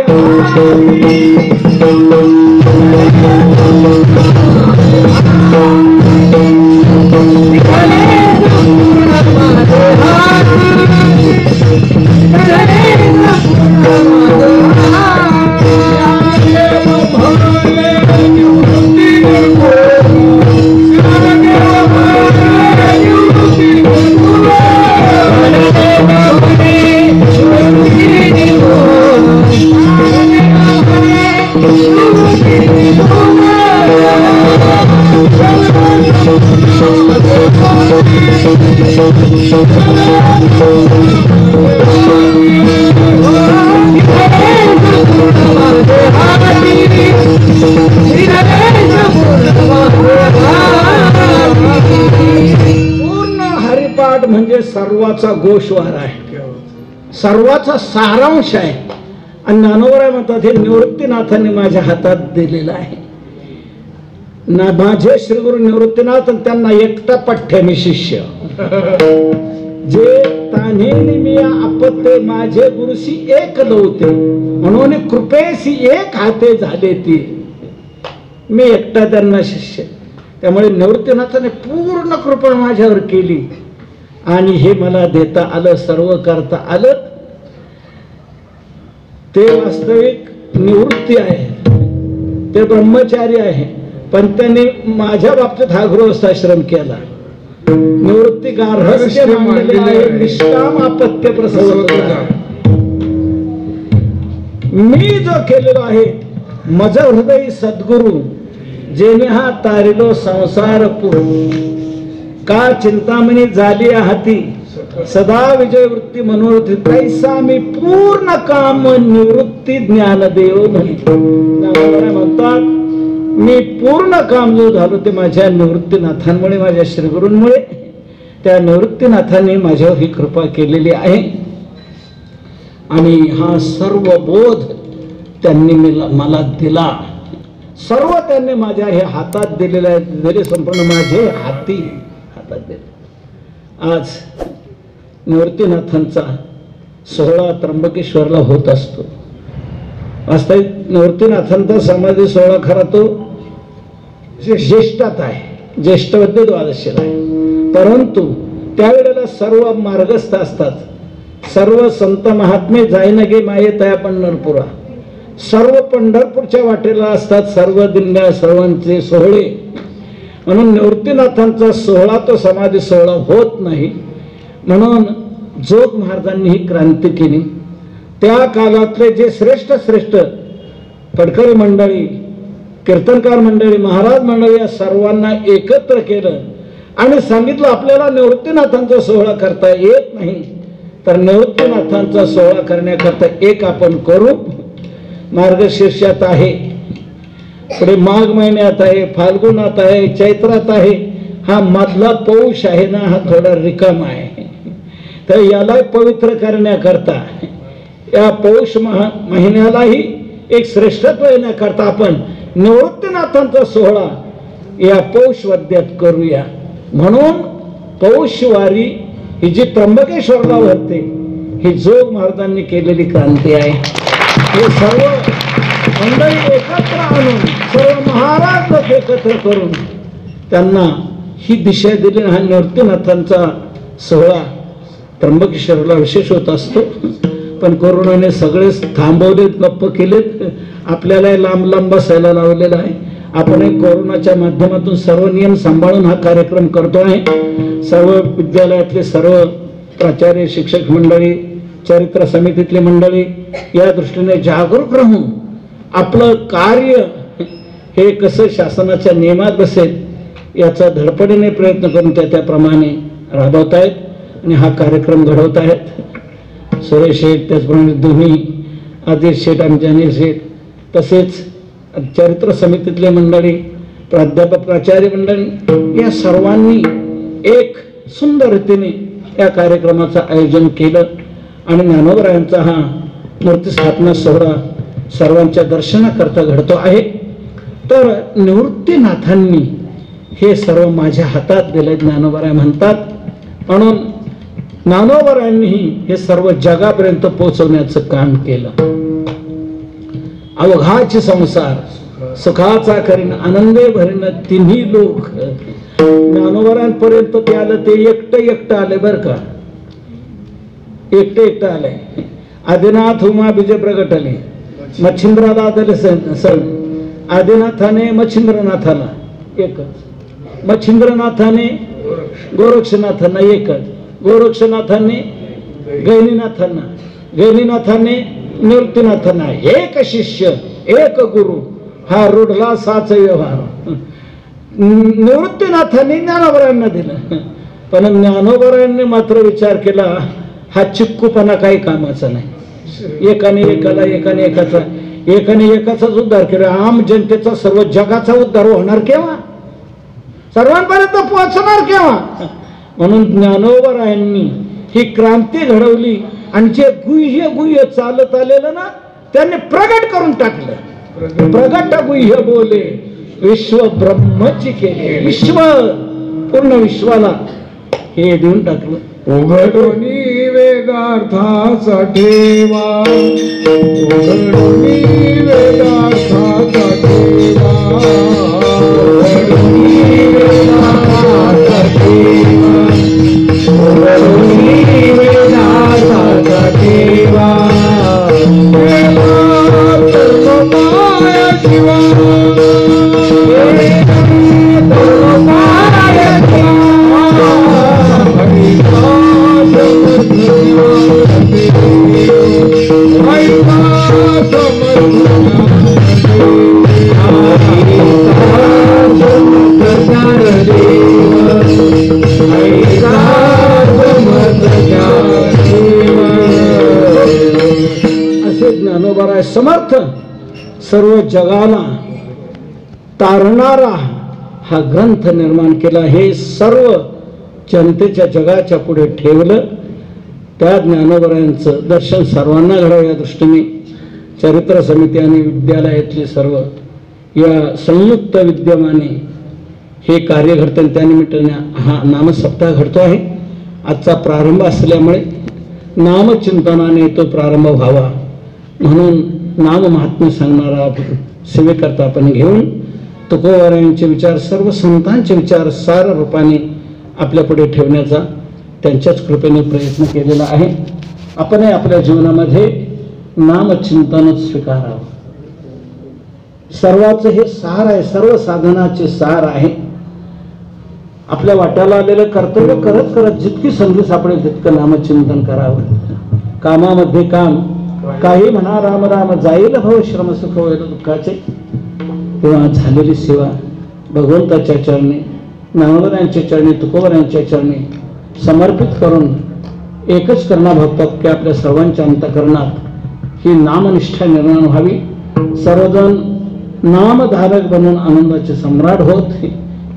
[SPEAKER 1] पूर्ण हरिपाठ म्हणजे सर्वाचा गोषवार आहे, सर्वाचा सारांश आहे. आणि ज्ञानोबराय म्हणतात हे निवृत्तीनाथांनी माझ्या हातात दिलेलं आहे ना. माझे श्रीगुरु निवृत्तीनाथ आणि त्यांना एकटा पठ्य मी शिष्य जे तान्हे मी आपत्ते माझे गुरुशी एक लवते म्हणून कृपेशी एक हाते झाले ती. मी एकटा त्यांना शिष्य. त्यामुळे निवृत्तीनाथाने पूर्ण कृपा माझ्यावर केली आणि हे मला देता आलं, सर्व करता आलं. ते वास्तविक निवृत्ती आहे, ते ब्रह्मचारी आहे, पण त्यांनी माझ्या बाबतीत हा गृहस्थाश्रम केला. निवृत्ती गार्हस्थ्य मानलेले आहे, निष्काम अपत्य प्रसवत. मी जो केलेलो आहे मज हृदय सद्गुरु जेने हा तारिलो संसार पुर का चिंतामणी झाली हाती सदा विजय वृत्ती मनोरथी तैसा मी पूर्ण काम निवृत्ती ज्ञानदेव म्हणतात. मी पूर्ण काम जो झालो ते माझ्या निवृत्तीनाथांमुळे, माझ्या श्रीगुरूंमुळे. त्या निवृत्तीनाथांनी माझ्यावर ही कृपा केलेली आहे आणि हा सर्व बोध त्यांनी मला दिला. सर्व त्यांनी माझ्या हे हातात दिलेले आहे, दिले संपूर्ण माझे हाती हातात दिले. आज निवृत्तीनाथांचा सोहळा त्र्यंबकेश्वरला होत असतो. वास्तविक निवृत्तीनाथांचा समाधी सोहळा खरा तो ज्येष्ठात आहे, ज्येष्ठ वद्य द्वादशीला आहे. परंतु त्यावेळेला सर्व मार्गस्थ असतात, सर्व संत महात्मे जाईन गे माये तया पंढरपुरा, सर्व पंढरपूरच्या वाटेला असतात, सर्व दिंड्या सर्वांचे सोहळे. म्हणून निवृत्तीनाथांचा सोहळा तो समाधी सोहळा होत नाही. म्हणून जोग महाराजांनी ही क्रांती केली. त्या काळातले जे श्रेष्ठ श्रेष्ठ पडकरी मंडळी, कीर्तनकार मंडळी, महाराज मंडळी या सर्वांना एकत्र केलं आणि सांगितलं आपल्याला निवृत्तीनाथांचा सोहळा करता येत नाही, तर निवृत्तीनाथांचा सोहळा करण्याकरता एक आपण करू. मार्गशीर्षात आहे, पुढे माघ महिन्यात आहे, फाल्गुनात आहे, चैत्रात आहे. हा मधला पौष आहे ना, हा थोडा रिकाम आहे. तर याला पवित्र करण्याकरता या पौष महिन्यालाही एक श्रेष्ठत्व येण्याकरता आपण निवृत्तीनाथांचा सोहळा या पौष वद्यात करूया. म्हणून पौषवारी ही जी त्र्यंबकेश्वरला भरते ही जोग महाराजांनी केलेली क्रांती आहे. हे सर्व मंडळी एकत्र आणून, सर्व महाराज लोक एकत्र करून त्यांना ही दिशा दिली. हा निवृत्तीनाथांचा सोहळा त्र्यंबकेश्वरला विशेष होत असतो. पण कोरोनाने सगळेच थांबवलेत, गप्प केलेत, आपल्याला लांब लांब बसायला लावलेला आहे. आपण कोरोनाच्या माध्यमातून सर्व नियम सांभाळून हा कार्यक्रम करतो आहे. सर्व विद्यालयातले सर्व प्राचार्य, शिक्षक मंडळी, चरित्र समितीतले मंडळी या दृष्टीने जागरूक राहून आपलं कार्य हे कसं शासनाच्या नियमात बसेल याचा धडपडीने प्रयत्न करून त्याप्रमाणे राबवत आहेत आणि हा कार्यक्रम घडवत आहेत. सुरेश शेठ, त्याचप्रमाणे दोन्ही आदिश शेठ आणि जानीर शेठ, तसेच चरित्र समितीतले मंडळी, प्राध्यापक, प्राचार्य मंडळी या सर्वांनी एक सुंदर रीतीने या कार्यक्रमाचं आयोजन केलं आणि ज्ञानोबरायांचा हा मूर्ती स्थापना सोहळा सर्वांच्या दर्शनाकरता घडतो आहे. तर निवृत्तीनाथांनी हे सर्व माझ्या हातात दिले ज्ञानोबराय म्हणतात. म्हणून ज्ञानोबरायांनीही हे सर्व जगापर्यंत पोहोचवण्याचं काम केलं. अवघाचे संसार सुखाचा करीन आनंदे भरीन तिन्ही लोक. ज्ञानोबरांपर्यंत ते आलं ते एकटं आले बरं का, एकटं आलंय. आदिनाथ उमा बीजे प्रगटले मच्छिंद्राला सण. आदिनाथाने मच्छिंद्रनाथाला एकच, मच्छिंद्रनाथाने गोरक्षनाथांना एकच, गोरक्षनाथाने गैनीनाथांना, गैनीनाथाने निवृत्तीनाथांना एक शिष्य एक गुरु. हा रूढला साच व्यवहार. निवृत्तीनाथांनी ज्ञानोबरायांना दिलं, पण ज्ञानोबरायांनी मात्र विचार केला हा चिक्कूपणा काही कामाचा नाही. एकाने एकाला, एकाने एकाचा, एकाने एकाचाच उद्धार केला. आम जनतेचा सर्व जगाचा उद्धार होणार केव्हा, सर्वांपर्यंत पोहोचणार केव्हा. म्हणून ज्ञानोबरायांनी ही क्रांती घडवली आणि जे गुह्य चालत आलेलं ना त्यांनी प्रगट करून टाकलं. प्रगट गुह्य बोले विश्व ब्रह्मची केले. विश्व पूर्ण विश्वाला हे देऊन टाकलं.
[SPEAKER 2] उघडोनी वेदार्थाचा ठेवा, उघडोनी वेदार्थाचा ठेवा, उघडोनी वेदार्थाचा ठेवा, उघडोनी वेदार्थाचा ठेवा. शिवा
[SPEAKER 1] असे ज्ञानोबराय समर्थ सर्व जगाला तारणारा हा ग्रंथ निर्माण केला. हे सर्व जनतेच्या जगाच्या पुढे ठेवलं. त्या ज्ञानोबरायांचं दर्शन सर्वांना घडावं या दृष्टीने चरित्र समिती आणि विद्यालयातले सर्व या संयुक्त विद्यमाने हे कार्य घडतं. त्यानिमित्ताने हा नामसप्ताह घडतो आहे. आजचा प्रारंभ असल्यामुळे नामचिंतनाने तो प्रारंभ व्हावा म्हणून नाम महात्म्य सांगणारा सेवेकरता आपण घेऊन तुकोबारायांचे विचार, सर्व संतांचे विचार सार रूपाने आपल्या पुढे ठेवण्याचा त्यांच्याच कृपेने प्रयत्न केलेला आहे. आपणही आपल्या जीवनामध्ये नामचिंतनच स्वीकारावं. सर्वाचं हे सार आहे, सर्व साधनाचे सार आहे. आपल्या वाट्याला आलेलं कर्तव्य करत करत जितकी संधी सापडेल तितकं नामचिंतन करावं. कामामध्ये काम, काही म्हणा राम राम जाईल भव श्रम सुख होईल दुःखाचे. तेव्हा झालेली सेवा भगवंताच्या चरणी, ज्ञानोबरायांच्या चरणी, तुकोबारायांच्या चरणी समर्पित करून एकच करणार भक्तात की आपल्या सर्वांच्या अंतःकरणात ही नामनिष्ठा निर्माण व्हावी. सर्वजण नामधारक बनून आनंदाचे सम्राट होत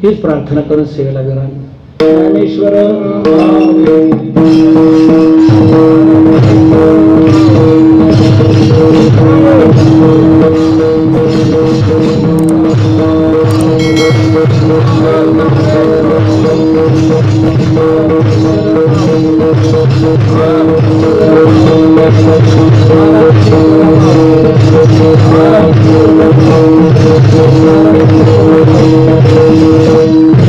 [SPEAKER 1] हीच प्रार्थना करून सेवेला विराम. Dnyaneshwar
[SPEAKER 2] Thank you.